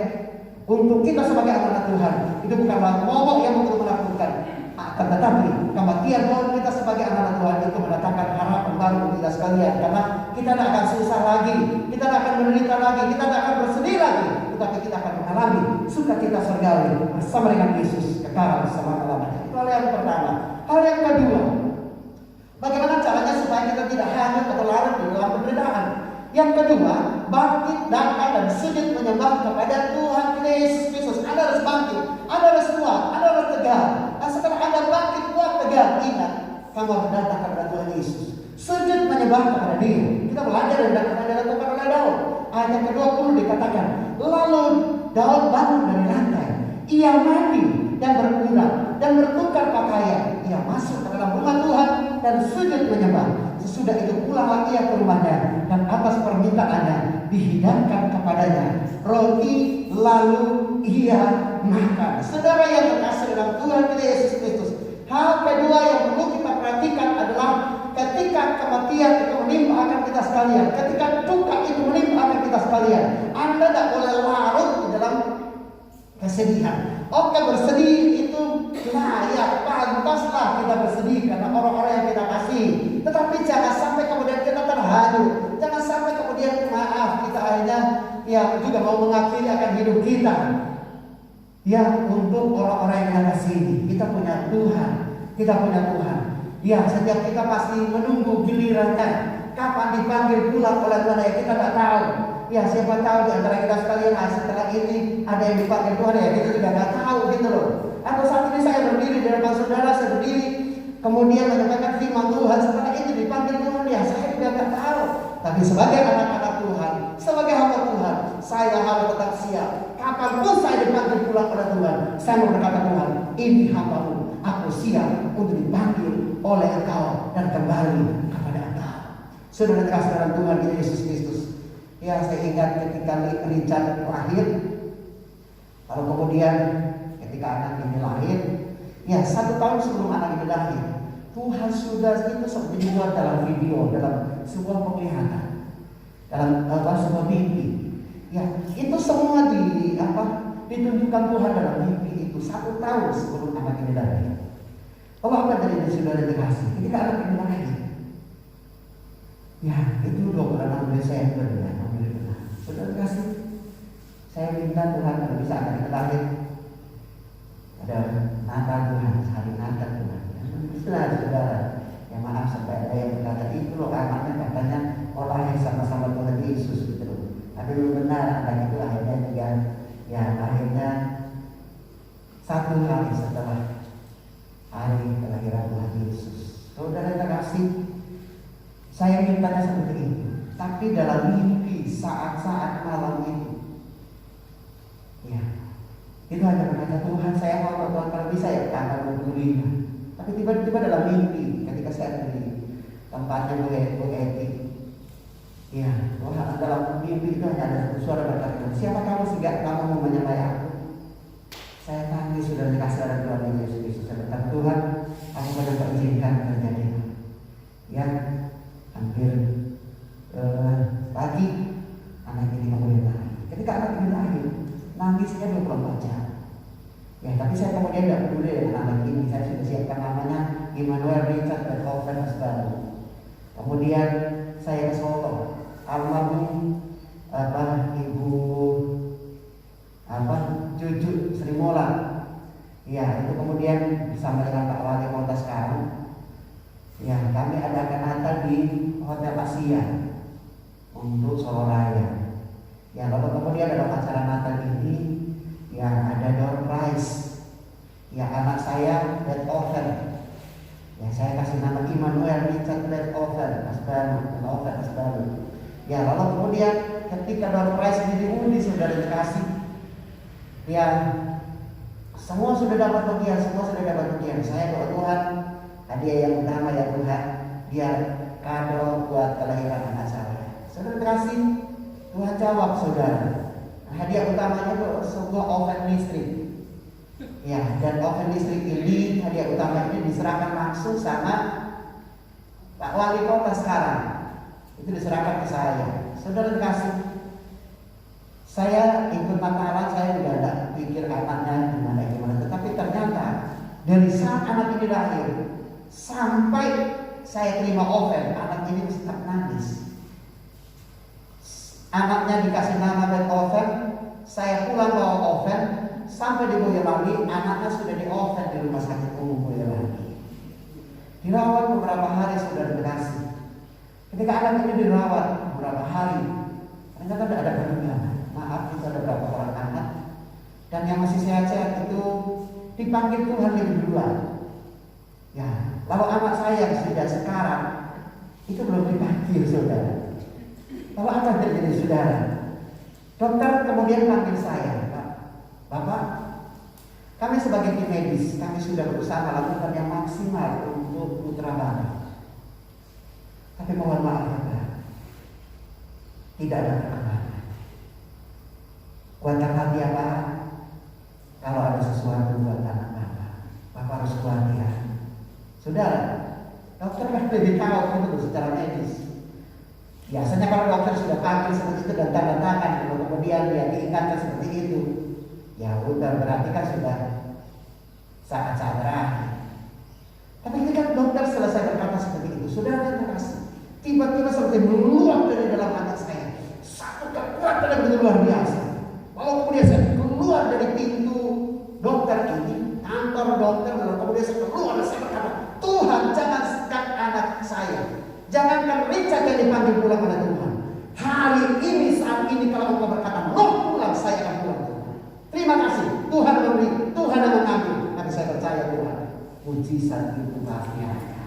untuk kita sebagai anak-anak Tuhan itu bukanlah momok yang untuk menakutkan. Akan tetapi kematian buat kita sebagai anak-anak Tuhan itu mendatangkan harapan baru untuk kita sekalian. Karena kita tidak akan susah lagi, kita tidak akan menderita lagi, kita tidak akan bersedih lagi, tetapi kita akan mengalami sukacita surgawi bersama dengan Yesus kekal selama-lamanya. Itu hal yang pertama. Hal yang kedua, bagaimana caranya supaya kita tidak hanyut atau larut di dalam penderitaan? Yang kedua, bangkit, datang dan sujud menyembah kepada Tuhan kita Yesus Kristus. Anda harus bangkit, Anda harus kuat, Anda harus tegar. Dan setelah Anda bangkit, kuat, tegar, ingat, kamu harus datang kepada Tuhan Yesus. Sujud menyembah kepada Dia. Kita belajar dari apa yang dilakukan oleh Daud. Ayat yang ke-20 dikatakan, lalu Daud bangun dari lantai, ia mandi dan berkurang dan bertukar pakaian. Ia masuk ke dalam rumah Tuhan dan sujud menyembah. Sesudah itu pulanglah ia ke rumahnya dan atas permintaannya dihidangkan kepadanya roti, lalu ia makan. Saudara yang terkasih dalam Tuhan kita Yesus Kristus, hal kedua yang perlu kita perhatikan adalah ketika kematian itu menimpa akan kita sekalian, ketika duka itu menimpa akan kita sekalian, Anda tidak boleh larut di dalam kesedihan. Oke, bersedih itu layak, pantaslah kita bersedih karena orang-orang yang kita kasih. Tetapi jangan sampai kemudian kita terhanyut. Jangan sampai kemudian maaf kita akhirnya ya juga mau mengakhiri akan hidup kita. Ya, untuk orang-orang yang kita kasih, kita punya Tuhan. Kita punya Tuhan. Ya, setiap kita pasti menunggu gilirannya. Kapan dipanggil pulang oleh Tuhan, ya kita tidak tahu. Ya, siapa tahu di antara kita sekalian, setelah ini ada yang dipanggil Tuhan, ya kita juga tidak tahu gitu loh. Atau saat ini saya berdiri di depan saudara, saya berdiri kemudian menyampaikan firman Tuhan, setelah itu dipanggil Tuhan, ya saya juga tidak tahu. Tapi sebagai anak-anak Tuhan, sebagai hamba Tuhan, saya harus tetap siap. Kapanpun saya dipanggil pulang oleh Tuhan, saya mau berkata, Tuhan, ini hambamu, aku siap untuk dipanggil oleh Engkau dan kembali kepada Engkau. Saudara kasih dalam Tuhan Yesus Kristus. Ya, saya ingat ketika Richard lahir, lalu kemudian ketika anak ini lahir, ya 1 tahun sebelum anak ini lahir, Tuhan sudah itu seperti dibuat dalam video, dalam sebuah penglihatan, dalam sebuah mimpi. Ya, itu semua ditunjukkan Tuhan dalam mimpi itu 1 tahun sebelum anak ini lahir. Apa dari saudara dikasih ketika anak ini lahir? Ya, itu 26 Desember ya, alhamdulillah. Saudara kasih, saya minta Tuhan kalau bisa anak kita lahir ada Natal Tuhan, hari Natal Tuhan. Istilah saudara, ya maaf sampai ada yang berkata itu loh anaknya katanya lahir sama-sama Tuhan Yesus gitu loh. Tapi belum benar, anak itu akhirnya juga ya akhirnya 1 hari setelah hari kelahiran Tuhan Yesus. Saudara terkasih, saya mintanya seperti itu, tapi dalam mimpi saat-saat malam itu, ya, itu hanya berkata Tuhan saya mau Tuhan kalau bisa ya tanggal 25. Tapi tiba-tiba dalam mimpi ketika saya di tempatnya Bu Eti, ya, Tuhan dalam mimpi itu hanya ada suara berkata, siapa kamu sehingga kamu mau menyembah aku? Saya tangis sudah dikasih oleh Tuhan Yesus Kristus. Saya berkata Tuhan, aku pada perizinkan terjadi. Ya. Hampir pagi anak ini kemudian lahir. Ketika anak ini lahir, nangisnya 24 jam. Ya, tapi saya kemudian tidak peduli dengan anak ini. Saya sudah siapkan namanya Immanuel Richard Beethoven Asbaru. Kemudian saya ke Solo, almarhum Ibu Cucu Sri Mola. Ya, itu kemudian bersama dengan Pak Wali Kota sekarang. Ya, kami adakan Natal di Hotel Asia untuk Solo Raya. Ya, lalu kemudian dalam acara Natal ini, ya ada door prize. Ya, anak saya Beethoven. Ya, saya kasih nama Immanuel Richard Beethoven Asbaru. Ya, lalu kemudian ketika door prize ini diundi saudara dikasih, ya semua sudah dapat bagian, Saya doa Tuhan, hadiah yang utama ya Tuhan, biar kado buat kelahiran anak saya. Saudara kasih, Tuhan jawab saudara. Hadiah utamanya itu sebuah oven listrik. Ya, dan oven listrik ini, hadiah utama ini diserahkan langsung sama Pak Wali Kota sekarang. Itu diserahkan ke saya. Saudara kasih, saya ikut Natalan, saya juga tidak pikir anaknya gimana. Tetapi ternyata dari saat anak ini lahir sampai saya terima oven, anak ini tetap nangis. Anaknya dikasih nama Beethoven, saya pulang bawa oven, sampai di Boyolali, anaknya sudah di oven di rumah sakit umum Boyolali. Dirawat beberapa hari sudah dikasih. Ketika anak ini dirawat beberapa hari, ternyata tidak ada perubahan. Maaf, itu ada beberapa orang anak, dan yang masih sehat-sehat itu dipanggil Tuhan lebih duluan. Ya, lalu anak saya yang sudah sekarang itu belum dipanggil saudara. Lalu apa yang terjadi saudara? Dokter kemudian panggil saya, Bapak, kami sebagai tim medis, kami sudah berusaha melakukan yang maksimal untuk putra Bapak. Tapi mohon maaf ya Pak, tidak ada perkembangan. Kuatkan hati ya Pak, kalau ada sesuatu buat anak Bapak harus kuat ya. Saudara, dokter kan lebih tahu itu secara medis. Biasanya kalau dokter sudah panggil seperti itu dan tanda tangan, kemudian dia diingatkan seperti itu, ya udah berarti kan sudah saat-saat terakhir. Tapi ketika dokter selesai berkata seperti itu, saudara terkasih, tiba-tiba seperti meluap dari dalam hati saya satu kekuatan yang begitu luar biasa. Lalu kemudian saya keluar dari pintu dokter ini, kantor dokter, lalu kemudian saya keluar dan saya berkata, Tuhan jangan saja dipanggil pulang oleh Tuhan. Hari ini, saat ini kalau engkau berkata, "Roh pulang," saya akan pulang. Terima kasih. Tuhan memberi, Tuhan yang mengambil. Tapi saya percaya Tuhan, mujizat itu pasti ada.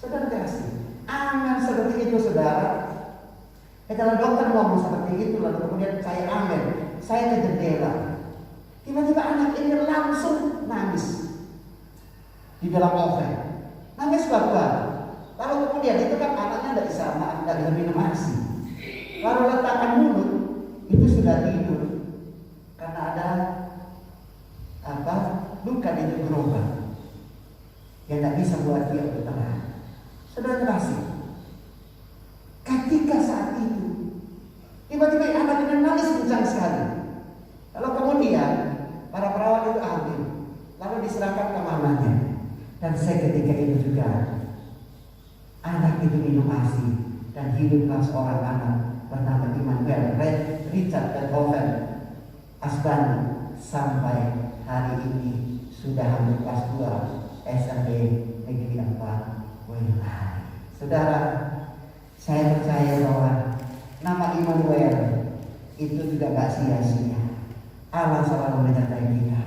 Saudara kasih, aman seperti itu saudara. Kalau dokter ngomong seperti itu, lalu kemudian saya amin, saya ke jendela. Tiba-tiba anak ini langsung nangis di dalam oven. Nangis bapak. Lalu kemudian itu kan anaknya dari sana, tidak bisa minum ASI. Lalu letakkan mulut, itu sudah tidur karena ada luka di tenggorokan yang tidak bisa buat dia bertahan. Saudara kasih, ketika saat itu tiba-tiba anak ini nangis kencang sekali. Lalu kemudian para perawat itu ambil, lalu diserahkan ke mamanya. Dan saya ketika itu juga anak itu minum ASI dan hiduplah seorang anak bernama Immanuel Richard dan Owen Asbani sampai hari ini sudah hampir kelas 2 SMP Negeri 4 Boyolali. Saudara, saya percaya bahwa nama Immanuel itu juga gak sia-sia. Allah selalu menyertai kita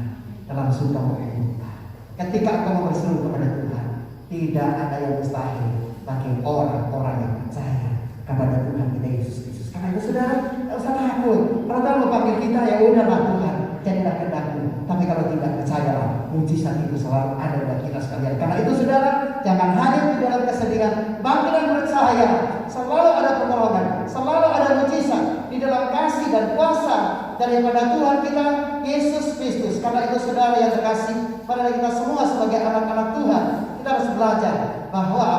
dalam suka maupun duka. Ketika engkau berseru kepada Tuhan, tidak ada yang mustahil bagi orang-orang yang percaya kepada Tuhan kita Yesus Kristus. Karena itu saudara, tidak usah takut. Kalau Tuhan mau panggil kita, ya udahlah Tuhan, jadilah kehendakmu. Tapi kalau tidak, percayalah, mujizat itu selalu ada bagi kita sekalian. Karena itu saudara, jangan hadir di dalam kesedihan, bangkit dan percaya. Selalu ada pertolongan, selalu ada mujizat di dalam kasih dan kuasa daripada Tuhan kita Yesus Kristus. Karena itu saudara yang terkasih, pada kita semua sebagai anak-anak Tuhan, kita harus belajar bahwa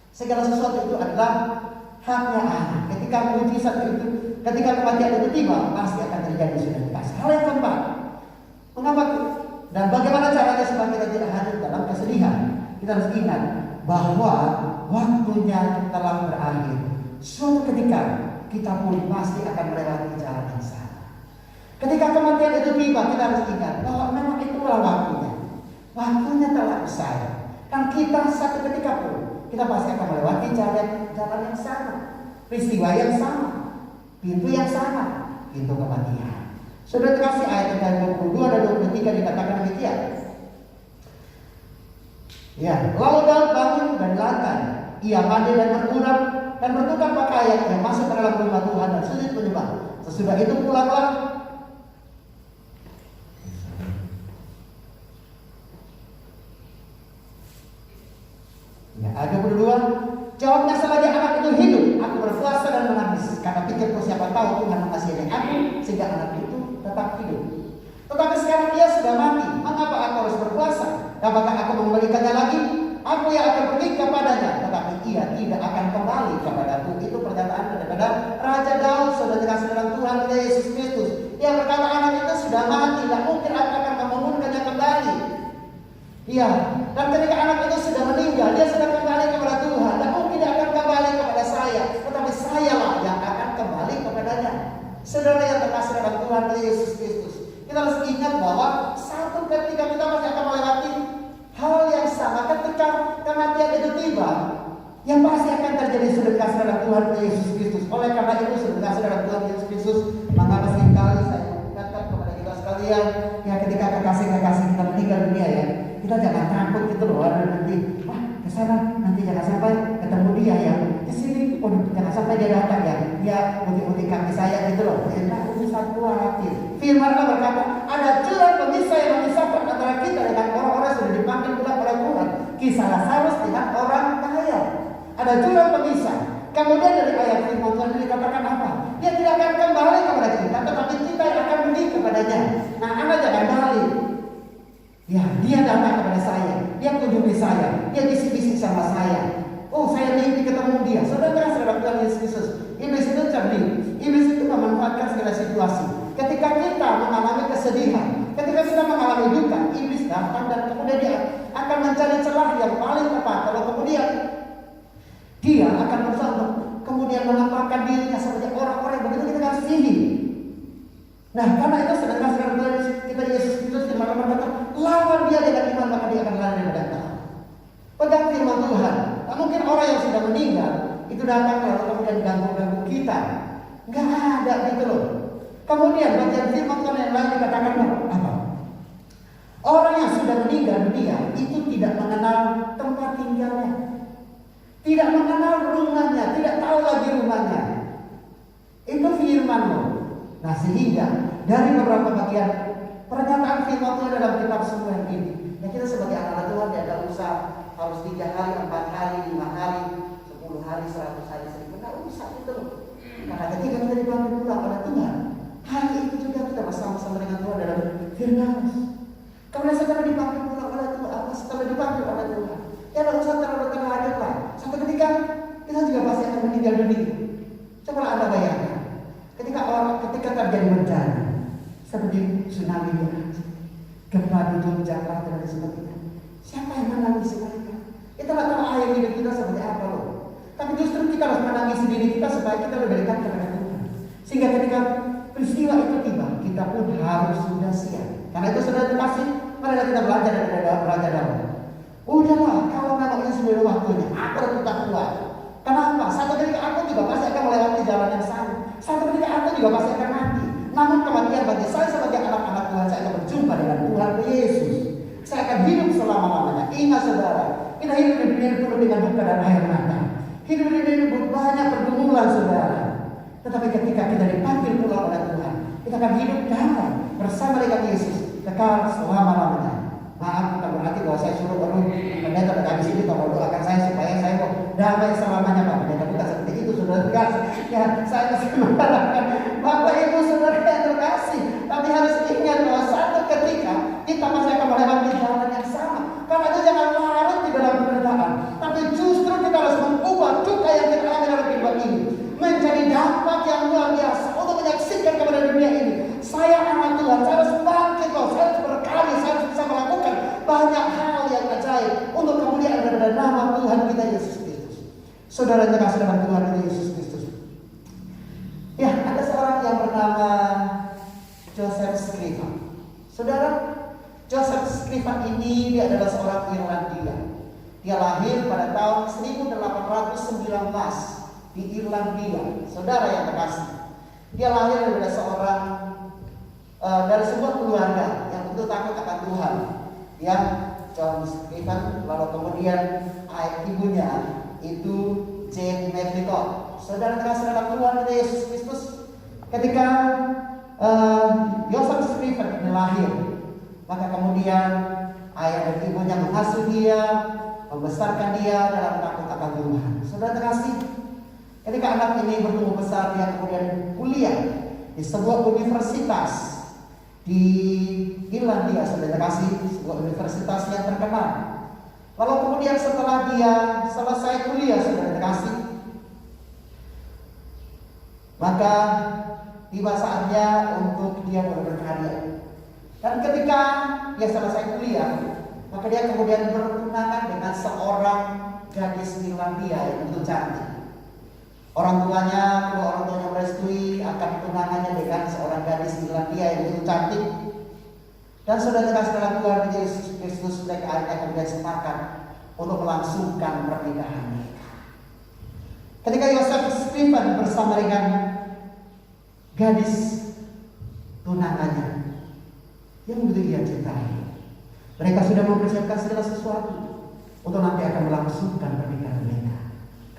segala sesuatu itu adalah haknya Allah. Ketika mujizat itu, ketika kematian itu tiba, pasti akan terjadi sudah dikasih. Hal yang keempat, mengapa dan bagaimana caranya supaya kita tidak hadir dalam kesedihan? Kita harus ingat bahwa waktunya telah berakhir. Suatu ketika kita pun pasti akan melewati jalan yang sama. Ketika kematian itu tiba, kita harus ingat bahwa memang itulah waktunya. Waktunya telah usai. Dan kita satu ketika pun kita pasti akan melewati jalan yang sama, peristiwa yang sama, pintu yang sama, pintu kematian. Sudah dikasih ayat yang 22 dan 23 dikatakan demikian. Ya, lalu Daud bangun dan lantai. Ia mandi dan berkurang dan bertukar pakaian. Ia masuk ke dalam rumah Tuhan dan sujud menyembah. Sesudah itu pulanglah. Ya, ayat 22. Jawabnya selagi anak itu hidup, aku berpuasa dan menangis karena pikirku siapa tahu Tuhan mengasihi aku sehingga anak itu tetap hidup. Tetapi sekarang ia sudah mati. Mengapa aku harus berpuasa? Dapatkah aku mengembalikannya lagi? Aku yang akan pergi kepadanya, tetapi ia tidak akan kembali kepadaku. Itu pernyataan daripada Raja Daud, saudara dikasih dalam Tuhan kita Yesus Kristus. Dia berkata anak itu sudah mati, tidak mungkin aku akan membangunkannya kembali. Iya, dan ketika anak itu sudah meninggal, dia sudah kembali kepada Tuhan. Dan mungkin dia akan kembali kepada saya, tetapi sayalah yang akan kembali kepadanya. Saudara yang terkasih dalam Tuhan Yesus Kristus, kita harus ingat bahwa satu ketika kita masih akan melewati hal yang sama. Ketika kematian itu tiba, yang pasti akan terjadi sudah dikasih dalam Tuhan Yesus Kristus. Oleh karena itu sudah dikasih dalam Tuhan Yesus Kristus, maka seringkali saya ingatkan kepada kita sekalian, ya ketika kekasih-kekasih kita meninggal dunia ya, kita jangan takut gitu loh, nanti ke sana nanti jangan sampai ketemu dia ya, ke sini jangan sampai dia datang ya, dia utik-utik kaki saya gitu loh. Tidak usah khawatir. Firman Allah berkata, ada jurang pemisah yang memisahkan antara kita dengan orang-orang yang sudah dipanggil pulang oleh Tuhan. Kisah Lazarus dengan orang kaya. Ada jurang pemisah. Kemudian dari ayat firman Tuhan dikatakan apa? Dia tidak akan kembali kepada kita, tetapi kita yang akan pergi kepadanya. Nah, Anda jangan balik. Ya, dia datang kepada saya, dia kunjungi saya, dia bisik-bisik sama saya. Oh, saya mimpi ketemu dia. Saudara Tuhan Yesus Kristus, iblis itu cerdik. Iblis itu memanfaatkan segala situasi. Ketika kita mengalami kesedihan, ketika kita mengalami duka, iblis datang dan kemudian dia akan mencari celah yang paling tepat. Kalau kemudian dia akan berusaha untuk kemudian menampakkan dirinya sebagai orang-orang yang begitu kita kasihi. Nah, karena itu sedangkan sekarang kita Yesus Kristus di mana berkata, lawan dia dengan iman maka dia akan lari daripada engkau. Pegang firman Tuhan. Tak mungkin orang yang sudah meninggal itu itu datang lalu kemudian ganggu-ganggu kita. Nggak ada gitu loh. Kemudian bagian firman Tuhan yang lain dikatakan apa? Orang yang sudah meninggal dunia itu tidak mengenal tempat tinggalnya, tidak mengenal rumahnya, tidak tahu lagi rumahnya. Itu firman loh. Nah sehingga dari beberapa bagian pernyataan firman Tuhan dalam kitab Samuel ini, ya kita sebagai anak Tuhan tidak usah harus 3 hari, 4 hari, 5 hari, 10 hari, 100 hari, 1000. Nggak usah itu loh. Karena ketika kita dipanggil pulang oleh Tuhan, hari itu juga kita bersama-sama dengan Tuhan dalam firman. Kemudian setelah dipanggil pulang oleh Tuhan, setelah dipanggil oleh Tuhan, ya tidak usah terlalu terlalu lah. Satu ketika kita juga pasti akan meninggal dunia. Coba Anda bayangkan, ketika terjadi bencana seperti tsunami di Aceh, gempa di Jakarta dan sebagainya, siapa yang menangis mereka? Kita tidak tahu air hidup kita seperti apa loh. Tapi justru kita harus menangisi diri kita supaya kita lebih dekat kepada Tuhan. Sehingga ketika peristiwa itu tiba, kita pun harus sudah siap. Karena itu sudah dikasih, marilah kita belajar dari Raja Daud. Udahlah, kalau memang ini sudah waktunya, aku harus tetap kuat. Kenapa? Satu ketika aku juga pasti akan melewati jalan yang sama. Satu ketika aku juga pasti akan mati. Namun kematian bagi saya sebagai anak-anak Tuhan, saya akan berjumpa dengan Tuhan Yesus. Saya akan hidup selama-lamanya. Ingat saudara, kita hidup di dunia penuh dengan duka dan air mata. Hidup di dunia ini banyak pergumulan saudara. Tetapi ketika kita dipanggil pulang oleh Tuhan, kita akan hidup damai bersama dengan Yesus kekal selama-lamanya. Maaf bukan berarti bahwa saya suruh pendeta dan habis ini tolong doakan saya supaya saya kok damai selamanya Pak Pendeta. Bukan seperti itu saudara terkasih. Ya saya masih mengharapkan Bapak Ibu saudara yang terkasih. Tapi harus ingat bahwa satu ketika kita masih akan melewati jalan yang sama. Karena itu jangan larut di dalam penderitaan. Tapi justru kita harus mengubah duka yang kita alami dalam kehidupan ini menjadi dampak yang luar biasa untuk menyaksikan kepada dunia ini. Saya anak Tuhan, saya harus bangkit loh, saya harus berkarya, saya harus bisa melakukan banyak hal yang ajaib untuk kemuliaan daripada nama Tuhan kita Yesus Kristus. Saudara yang terkasih dalam Tuhan kita Yesus Kristus. Ya, ada seorang yang bernama Joseph Scriven. Saudara, Joseph Scriven ini dia adalah seorang Irlandia. Dia lahir pada tahun 1819 di Irlandia. Saudara yang terkasih, dia lahir dari sebuah keluarga yang tentu takut akan Tuhan. Ya, John Scriven, lalu kemudian ibunya itu Jane Medlicott. Saudara terkasih dalam Tuhan kita Yesus Kristus, ketika Joseph Scriven ini lahir, maka kemudian ayah dan ibunya mengasuh dia, membesarkan dia dalam takut akan Tuhan. Saudara terkasih, ketika anak ini bertumbuh besar, dia kemudian kuliah di sebuah universitas di Irlandia, saudara kasih, sebuah universitas yang terkenal. Lalu kemudian setelah dia selesai kuliah, saudara kasih, maka tiba saatnya untuk dia berkarya. Dan ketika dia selesai kuliah, maka dia kemudian bertunangan dengan seorang gadis Irlandia yang begitu cantik. Kedua orang tuanya merestui akan tunangannya dengan seorang gadis Irlandia yang begitu cantik. Dan saudara terkasih dalam Tuhan Yesus Kristus, mereka akhirnya kemudian sepakat untuk melangsungkan pernikahan mereka. Ketika Joseph Scriven bersama dengan gadis tunangannya yang begitu dia cintai, mereka sudah mempersiapkan segala sesuatu untuk nanti akan melangsungkan pernikahan mereka.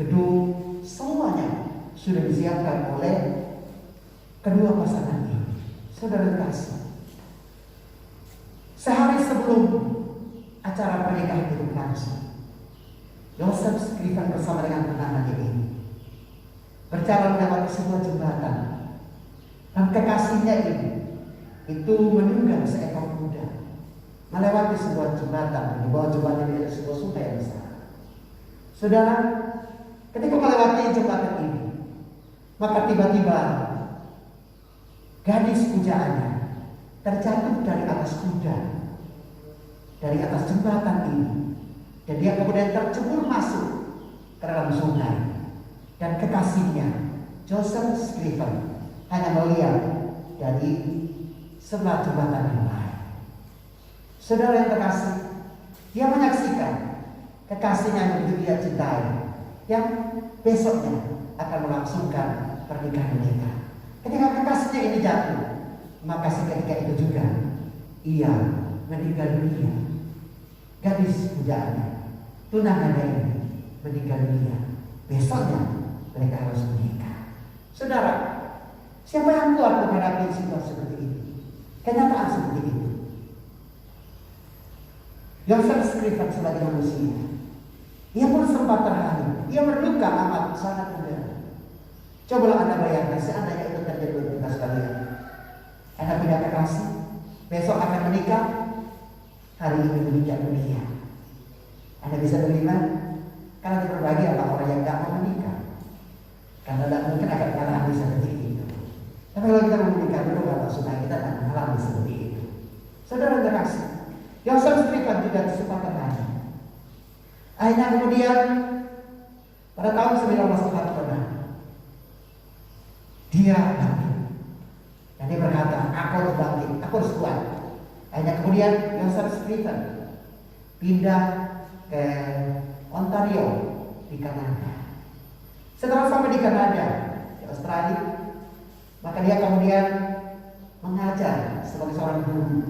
Kedua semuanya sudah disiapkan oleh kedua pasangan ini. Saudara kasih, sehari sebelum acara pernikahan itu berlangsung, Joseph Scriven bersama dengan tunangannya ini berjalan melewati sebuah jembatan, dan kekasihnya ini itu menunggang seekor kuda melewati sebuah jembatan. Di bawah jembatan ini ada sebuah sungai yang besar. Saudara, ketika melewati jembatan ini, maka tiba-tiba gadis pujaannya terjatuh dari atas kuda, dari atas jembatan ini, dan dia kemudian tercebur masuk ke dalam sungai. Dan kekasihnya Joseph Scriven hanya melihat dari sebelah jembatan yang lain. Saudara yang terkasih, dia menyaksikan kekasihnya yang begitu dia cintai yang besoknya akan melangsungkan pernikahan mereka. Ketika kekasihnya ini jatuh, maka seketika itu juga ia meninggal dunia. Gadis mudaannya, tunangannya ini meninggal dunia. Besoknya mereka harus menikah. Saudara, siapa yang kuat menghadapi situasi seperti ini? Kenyataan seperti itu. Yosef Skrifan sebagai manusia, ia pun sempat terharu. Ia berduka amat sangat mendalam. Cobalah Anda bayangkan seandainya itu terjadi bagi kita sekalian. Anda punya kekasih, besok akan menikah, hari ini meninggal dunia. Anda bisa terima? Karena berbagi adalah orang yang tidak mau menikah. Karena tidak mungkin akan mengalami seperti itu. Tapi kalau kita mau menikah dulu, kalau sudah kita akan mengalami seperti itu. Saudara terkasih, Yosef Skrifan juga sempat terharu. Akhirnya kemudian pada tahun 1946 dia bangkit. Dan dia berkata, aku harus bangkit, aku harus kuat. Akhirnya kemudian Yosef Skrifan pindah ke Ontario di Kanada. Setelah sampai di Kanada, di Australia, maka dia kemudian mengajar sebagai seorang guru.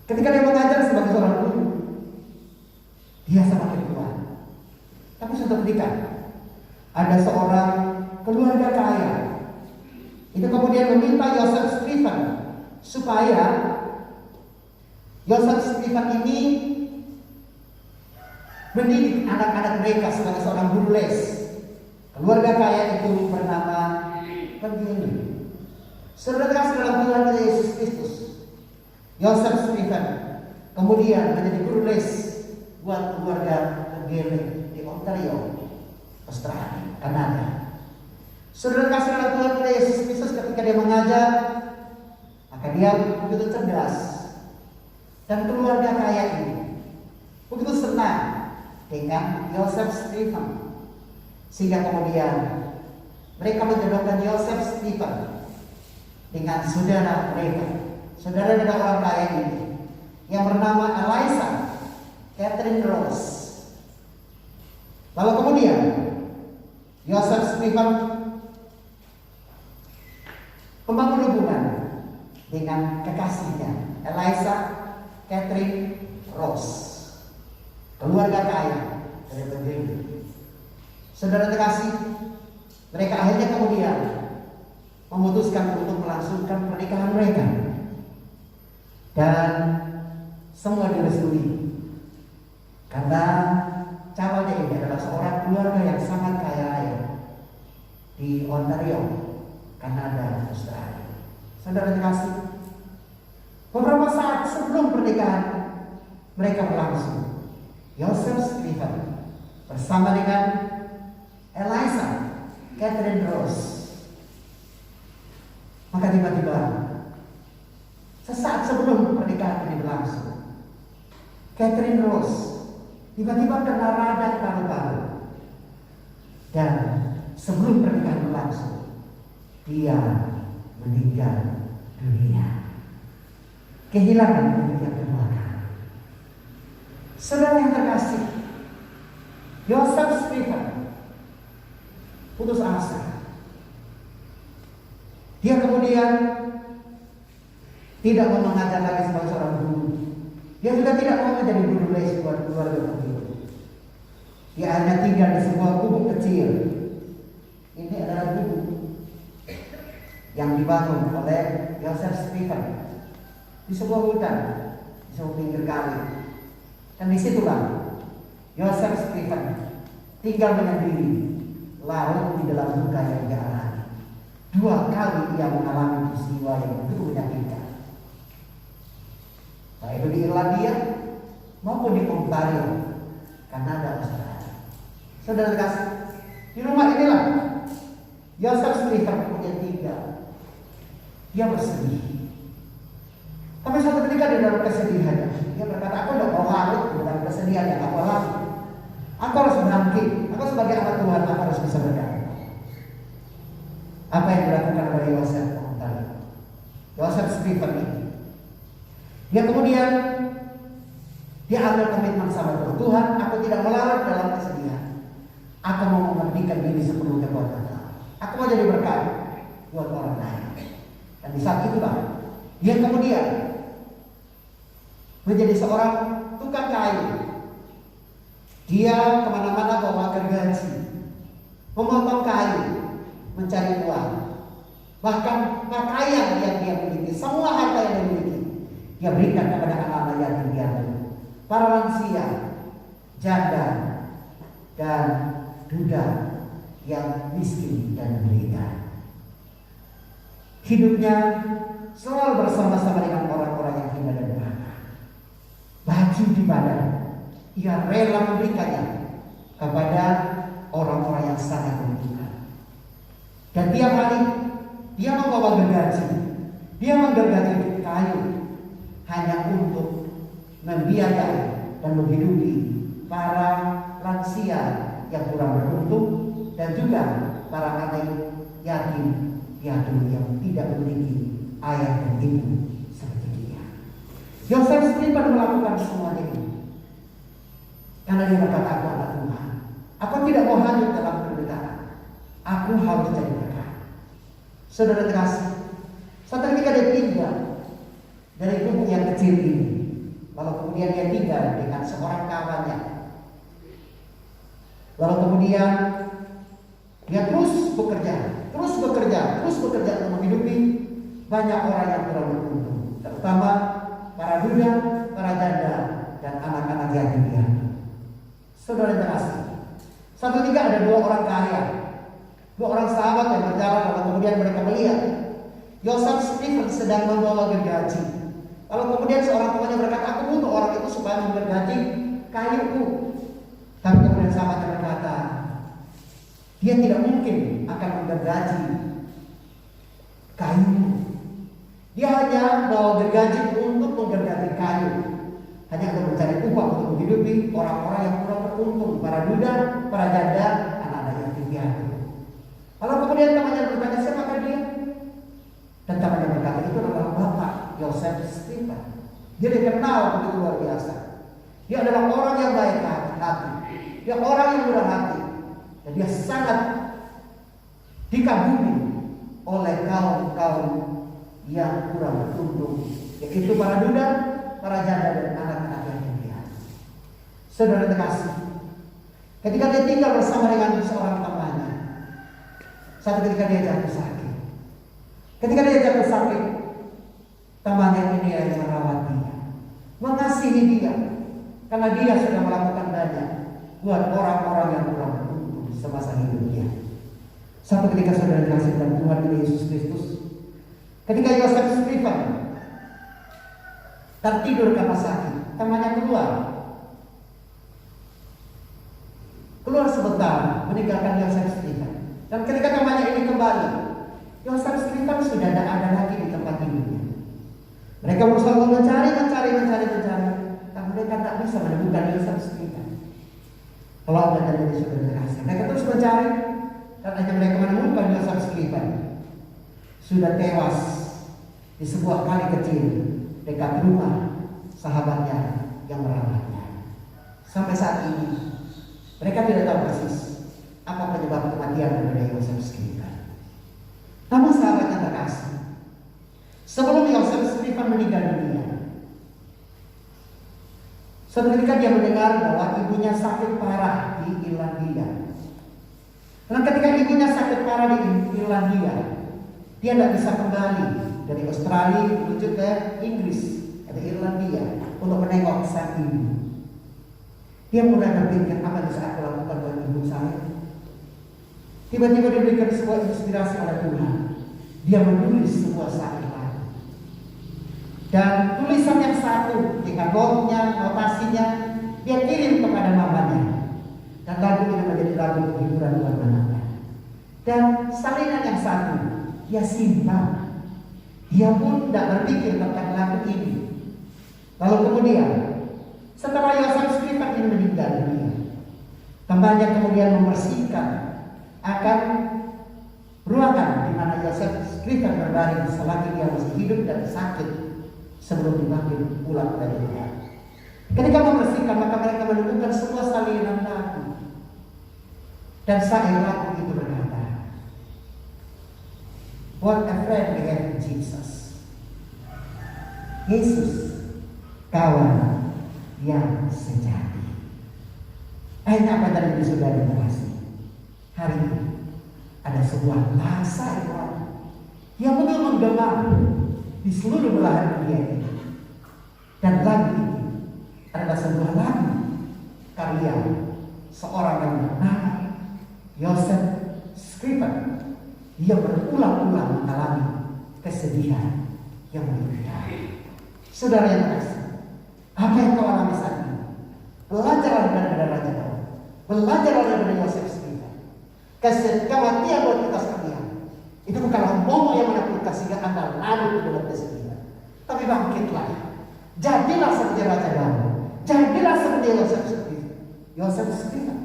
Ketika dia mengajar sebagai seorang guru, dia semakin kuat. Tapi suatu ketika ada seorang keluarga kaya itu kemudian meminta Yosef Skrifan supaya Yosef Skrifan ini mendidik anak-anak mereka sebagai seorang guru les. Keluarga kaya itu bernama Penggiling. Saudara kasih dalam Tuhan Yesus Kristus, Yosef Skrifan kemudian menjadi guru les buat keluarga Penggiling di Ontario, Australia, Kanada. Saudara kasih dalam Tuhan Yesus Kristus, ketika dia mengajar, maka dia begitu cerdas, dan keluarga kaya ini begitu senang dengan Yosef Skrifan, sehingga kemudian mereka menjodohkan Yosef Skrifan dengan saudara mereka, saudara dari orang kaya ini yang bernama Eliza Catherine Rose. Lalu kemudian Yosef Skrifan membangun hubungan dengan kekasihnya Eliza Catherine Rose, keluarga kaya dari Penggiling. Saudara terkasih, mereka akhirnya kemudian memutuskan untuk melangsungkan pernikahan mereka, dan semua direstui karena calonnya ini adalah seorang keluarga yang sangat kaya raya di Ontario, Kanada, Australia. Saudara terkasih, beberapa saat sebelum pernikahan mereka berlangsung, Yosef Skrifan bersama dengan Eliza Catherine Rose, maka tiba-tiba sesaat sebelum pernikahan ini berlangsung, Catherine Rose tiba-tiba kena radang paru-paru, dan sebelum pernikahan berlangsung dia meninggal dunia, kehilangan hidup yang terbakar. Saudara yang terkasih, Yosef Skrifan putus asa. Dia kemudian tidak mau mengajar lagi sebagai seorang guru. Dia juga tidak mau menjadi guru les buat keluarga Penggiling. Dia hanya tinggal di sebuah gubuk kecil. Ini adalah gubuk yang dibangun oleh Yosef Skrifan di sebuah hutan, di sebuah pinggir kali. Dan disitulah Yosef Skrifan tinggal menyendiri, larut di dalam duka yang dia alami. 2 kali ia mengalami peristiwa yang begitu menyakitkan, baik itu di Irlandia maupun di Ontario, Kanada, Australia. Saudara kasih, di rumah inilah Yosef Skrifan kemudian tinggal. Dia bersedih. Tapi suatu ketika di dalam kesedihannya, dia berkata, aku tidak mau larut dalam kesedihan yang aku alami. Aku harus bangkit. Aku sebagai anak Tuhan, aku harus bisa berdamai. Apa yang dilakukan oleh Yosef tadi? Yosef Skrifan ini, dia kemudian dia ambil komitmen sama Tuhan. Tuhan, aku tidak melarut dalam kesedihan. Aku mau mengabdikan diri sepenuhnya buat Allah. Aku mau jadi berkat buat orang lain. Dan di saat itulah dia kemudian menjadi seorang tukang kayu. Dia kemana-mana bawa gergaji, memotong kayu, mencari uang. Bahkan pakaian yang dia miliki, semua harta yang dia miliki, dia berikan kepada anak-anak yatim piatu, para lansia, janda, dan duda yang miskin dan menderita. Hidupnya selalu bersama-sama dengan orang-orang yang hina dan durhaka. Baju di badan, ia rela memberikannya kepada orang-orang yang sangat membutuhkan. Dan tiap hari dia membawa gergaji, dia menggergaji kayu hanya untuk membiayai dan menghidupi para lansia yang kurang beruntung dan juga para anak yatim piatu yang tidak memiliki ayah dan ibu seperti dia. Yosef Stephen melakukan semuanya ini karena dia berkata, aku anak Tuhan. Aku tidak mau hanyut dalam penderitaan. Aku harus jadi berkat. Saudara terkasih, suatu ketika dia tinggal dari gubuk yang kecil ini, lalu kemudian dia tinggal dengan seorang kawannya. Lalu kemudian dia terus bekerja untuk menghidupi banyak orang yang kurang beruntung, terutama para duda, para janda, dan anak-anak yatim piatu. Saudara terkasih, suatu ketika ada dua orang kaya, dua orang sahabat yang berjalan, lalu kemudian mereka melihat Yosef Stephen sedang membawa gergaji. Lalu kemudian seorang temannya berkata, aku butuh orang itu supaya menggergaji kayuku. Tapi kemudian sahabatnya berkata, dia tidak mungkin akan menggergaji kayu. Dia hanya bawa gergaji untuk menggergaji kayu, hanya untuk mencari uang untuk menghidupi orang-orang yang kurang beruntung, para duda, para janda, anak-anak yatim piatu. Lalu kemudian temannya bertanya, siapakah dia? Dan temannya berkata, itu adalah Bapak Yosef Stephen. Dia dikenal begitu luar biasa. Dia adalah orang yang baik hati, dia orang yang murah hati, dan dia sangat dikagumi oleh kaum-kaum yang kurang beruntung, yaitu para duda, para janda, dan anak-anak yatim piatu. Saudara terkasih, ketika dia tinggal bersama dengan seorang temannya, satu ketika dia jatuh sakit. Ketika dia jatuh sakit, temannya ini yang merawat dia, mengasihi dia, karena dia sudah melakukan banyak buat orang-orang yang kurang beruntung semasa hidupnya. Satu ketika saudara dikasih dalam Tuhan Yesus Kristus, ketika Yosef Stephen tertidur karena sakit, temannya keluar sebentar meninggalkan Yosef Stephen. Dan ketika temannya ini kembali, Yosef Stephen sudah tidak ada lagi di tempat tidurnya. Mereka berusaha mencari, tapi mereka tidak bisa menemukan Yosef Stephen. Kalau ada dari saudara kasih, mereka terus mencari, dan hanya mereka menemukan Yosef Stephen sudah tewas di sebuah kali kecil dekat rumah sahabatnya yang merawatnya. Sampai saat ini mereka tidak tahu persis apa penyebab kematian dari Yosef Stephen. Namun sahabatnya terkasih, sebelum Yosef Stephen meninggal dunia, suatu ketika dia mendengar bahwa ibunya sakit parah di Irlandia. Dan ketika ibunya sakit parah di Irlandia, dia tidak bisa kembali dari Australia menuju ke Inggris atau Irlandia untuk menengok sang ibu. Dia mulai berpikir, apa yang bisa aku lakukan buat ibu saya? Tiba-tiba diberikan sebuah inspirasi oleh Tuhan. Dia menulis sebuah syair lagu. Dan tulisan yang satu dengan notnya, notasinya, dia kirim kepada mamanya. Dan lagu ini menjadi lagu penghiburan buat anaknya. Dan salinan yang satu, dia simpan. Dia pun tidak berpikir tentang lagu ini. Lalu kemudian, setelah Yosef Stephen ini meninggal dunia, temannya kemudian membersihkan akan ruangan di mana Yosef Stephen berbaring selagi dia masih hidup dan sakit sebelum dipanggil pulang dari Tuhan. Ketika membersihkan, maka mereka menemukan sebuah salinan lagu. Dan saya laku itu berkata, what a friend we have in Jesus. Yesus, kawan yang sejati. Apa tadi saudara terkasih? Hari ini ada sebuah bahasa yang begitu menggema di seluruh belahan dunia ini. Dan lagu ini adalah sebuah lagu karya seorang yang bernama Joseph Scriven. Dia berulang-ulang mengalami kesedihan yang berlebihan. Saudara yang terkasih, apa yang kau alami saat ini? Belajarlah dari Raja Daud, belajarlah dari Joseph Scriven. Kematian buat kita sekalian itu bukanlah momok yang menakutkan sehingga Anda larut di dalam kesedihan, tapi bangkitlah. Jadilah seperti Raja Daud, jadilah seperti Joseph Scriven.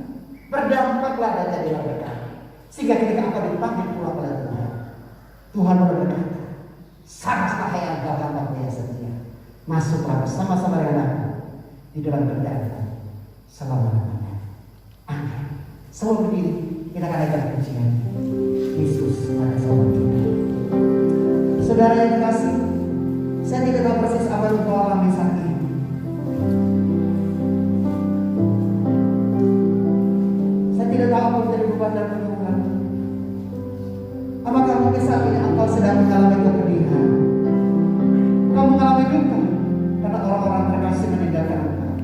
Berdampaklah dan jadilah berkat. Sehingga ketika apa dipanggil pulang oleh Tuhan berkata, sangatlah hai hamba yang setia, masuklah bersama-sama dengan aku di dalam kerjaan selama-lamanya. Amin. Semua berdiri, kita akan ada pujian Yesus pada sama kita. Saudara yang terkasih, saya tidak tahu persis apa yang kau alami saat ini. Saya tidak tahu apa yang menjadi beban dan pergumulan. Apakah mungkin saat ini engkau sedang mengalami kepedihan? Kau mengalami duka karena orang-orang terkasih meninggalkan engkau,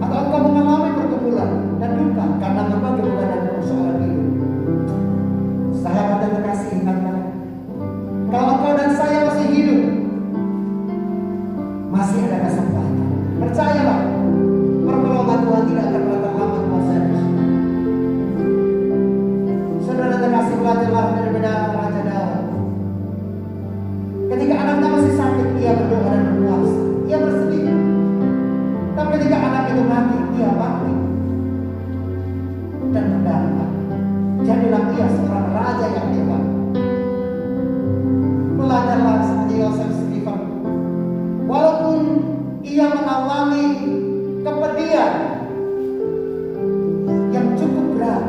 atau engkau mengalami pergumulan dan duka karena berbagai beban dan persoalan hidup. Sahabat yang terkasih, ingatlah, kalau engkau dan saya masih hidup, masih ada kesempatan. Percayalah, pertolongan Tuhan tidak akan pernah terlambat kuasa Yesus. Saudara terkasih, belajarlah dari beda Raja Daud. Ketika anaknya masih sakit, ia berdoa dan berpuasa, ia bersedih. Tapi ketika anak itu mati, ia bangkit dan berdampak. Jadilah ia seorang raja yang hebat. Belajarlah seperti Joseph Scriven. Walaupun ia mengalami kepedihan yang cukup berat,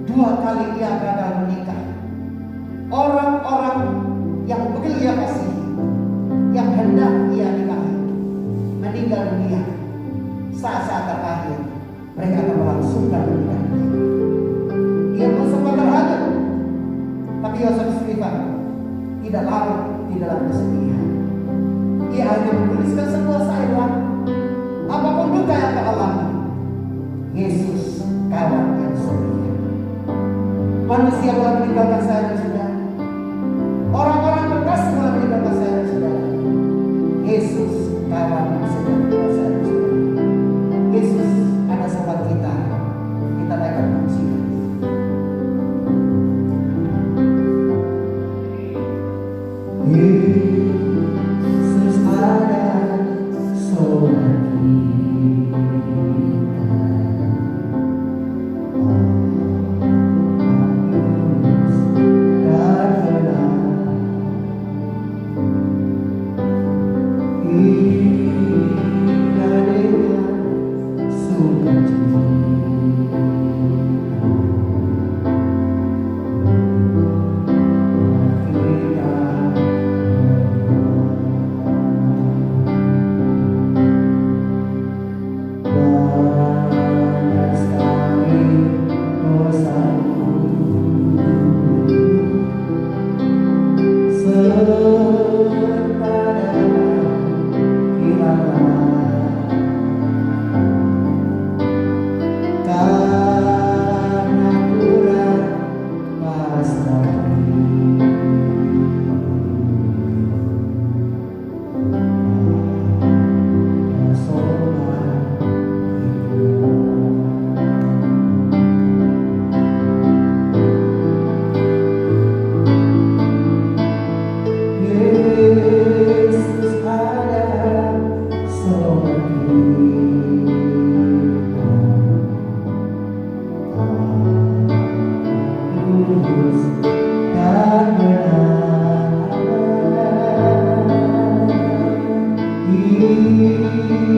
2 kali ia gagal menikah. Orang-orang yang begitu ia kasihi, yang hendak ia nikahi, meninggal dunia. Saat-saat terakhir mereka akan melangsungkan pernikahan. Ia pun sempat terhanyut, tapi Joseph Scriven tidak larut di dalam kesedihan. Ia hanya menuliskan sebuah sayap, apapun duka yang kau alami, Yesus kawan yang setia. Manusia telah meninggalkan saya dan saudara, orang-orang terkasih telah meninggalkan saya dan saudara. Yesus kawan yang setia buat saya dan saudara. Yesus ada sobat kita naikkan pujian. Yesus ada sobat kita.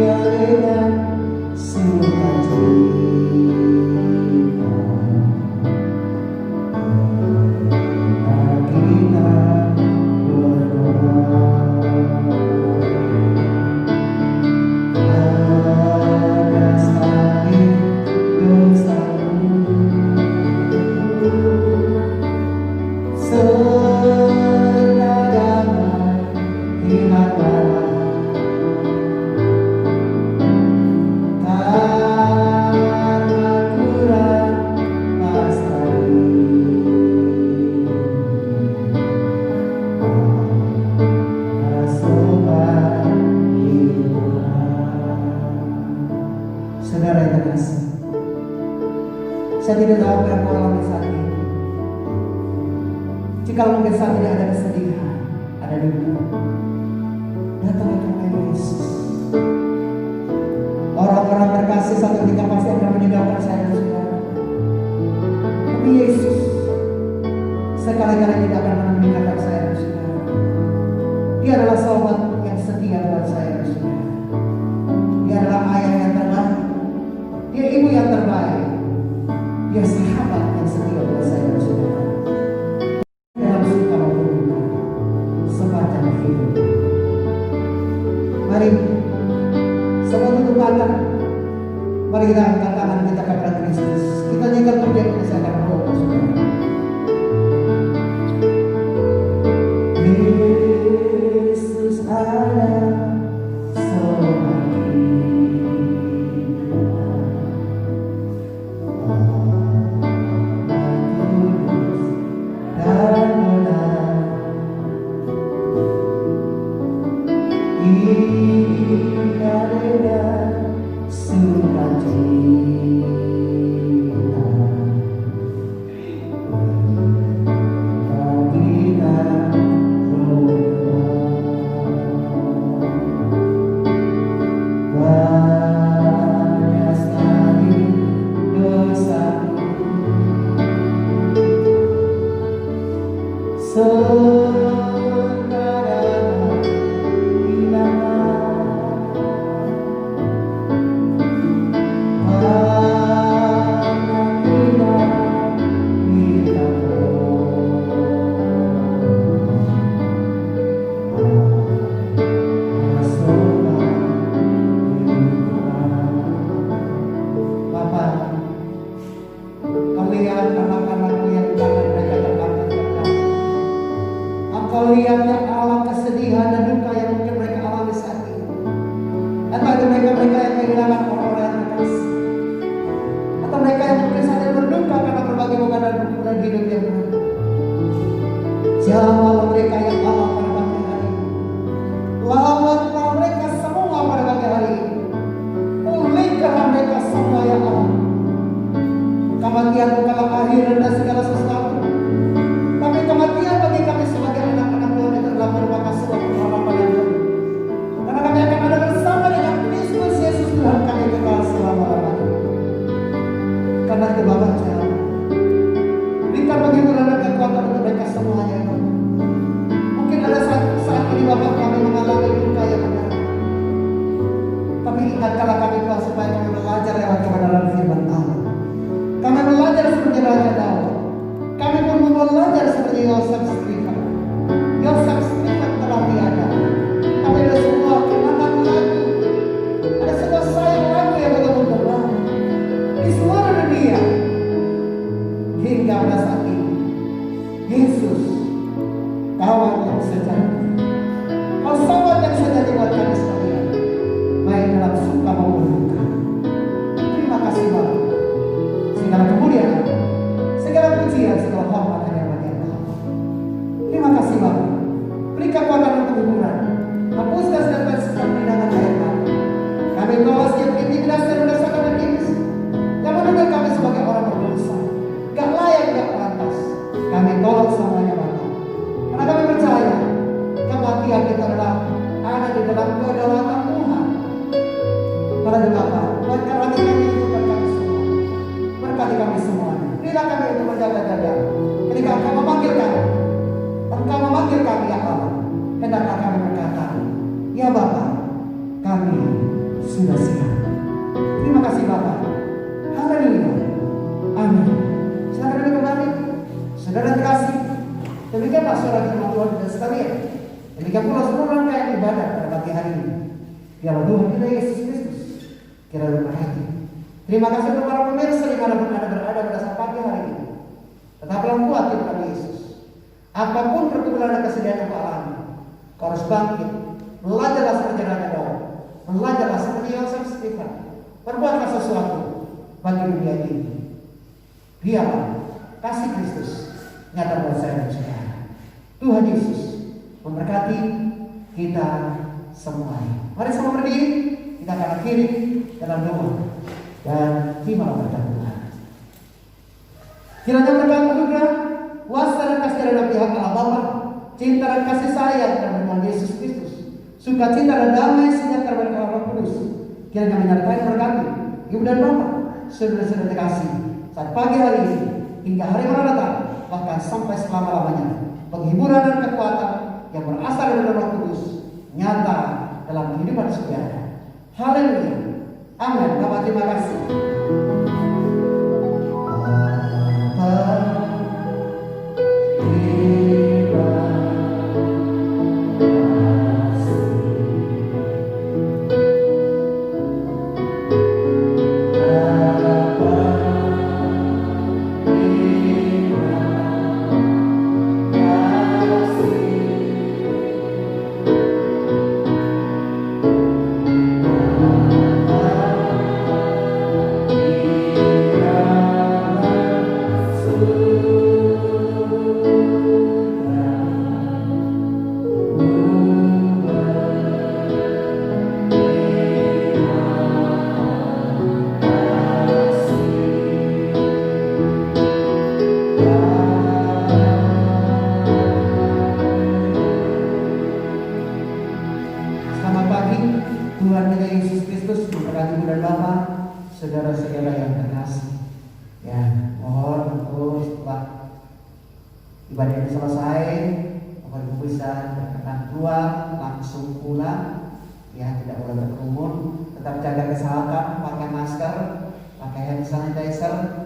Ia dengan sukacita. Saudara yang terkasih, saya tidak tahu apa yang kau alami saat ini. Jika mungkin saat ini ada kesedihan, ada duka, datanglah kepada Yesus. Orang-orang terkasih satu ketika pasti akan meninggalkan saya dan saudara. Tapi Yesus sekali-kali tidak akan meninggalkan saya dan saudara. Dia adalah sahabat yang setia buat saya dan saudara. Dia adalah ayah yang terbaik. Dia ibu yang terbaik. Dia sahabat yang setia buat saya dan saudara. Dalam suka maupun duka, sepanjang hidup. Mari, sebelum tutup mata, mari kita angkat tangan kita kepada Kristus. Kita nyegar pergi ke saya akan berdoa, saudara. Yesus ada selama terima kasih untuk para pemirsa dimanapun Anda berada pada saat pagi hari ini. Tetaplah kuat di dalam Yesus. Apapun pergumulan dan kesedihan yang kau alami, kau harus bangkit. Belajarlah seperti Raja Daud. Belajarlah seperti Yosef Stephen. Perbuatlah sesuatu bagi dunia ini. Biarlah kasih Kristus nyata buat saya dan saudara. Tuhan Yesus memberkati kita semua. Mari semua berdiri. Kita akan akhiri dalam doa. dan terimalah berkat Tuhan. Kiranya berkat anugerah, kuasa dan kasih dari pihak Allah Bapa, cinta dan kasih sayang dari Tuhan Yesus Kristus, sukacita dan damai sejahtera dari Roh Kudus, kiranya menyertai berkati Ibu dan Bapak, saudara-saudara terkasih, saat pagi hari ini hingga hari yang akan datang, bahkan sampai selama-lamanya. Penghiburan dan kekuatan yang berasal dari Roh Kudus nyata dalam kehidupan saudara. Haleluya. Amin. Bapak terima kasih. Selamat pagi, Tuhan kita Yesus Kristus memberkati Ibu dan Bapak, saudara-saudara yang terkasih. Ya, mohon untuk setelah ibadah ini selesai, Bapak Ibu bisa berkenan keluar, langsung pulang. Ya, tidak boleh berkerumun, tetap jaga kesehatan, pakai masker, pakai hand sanitizer,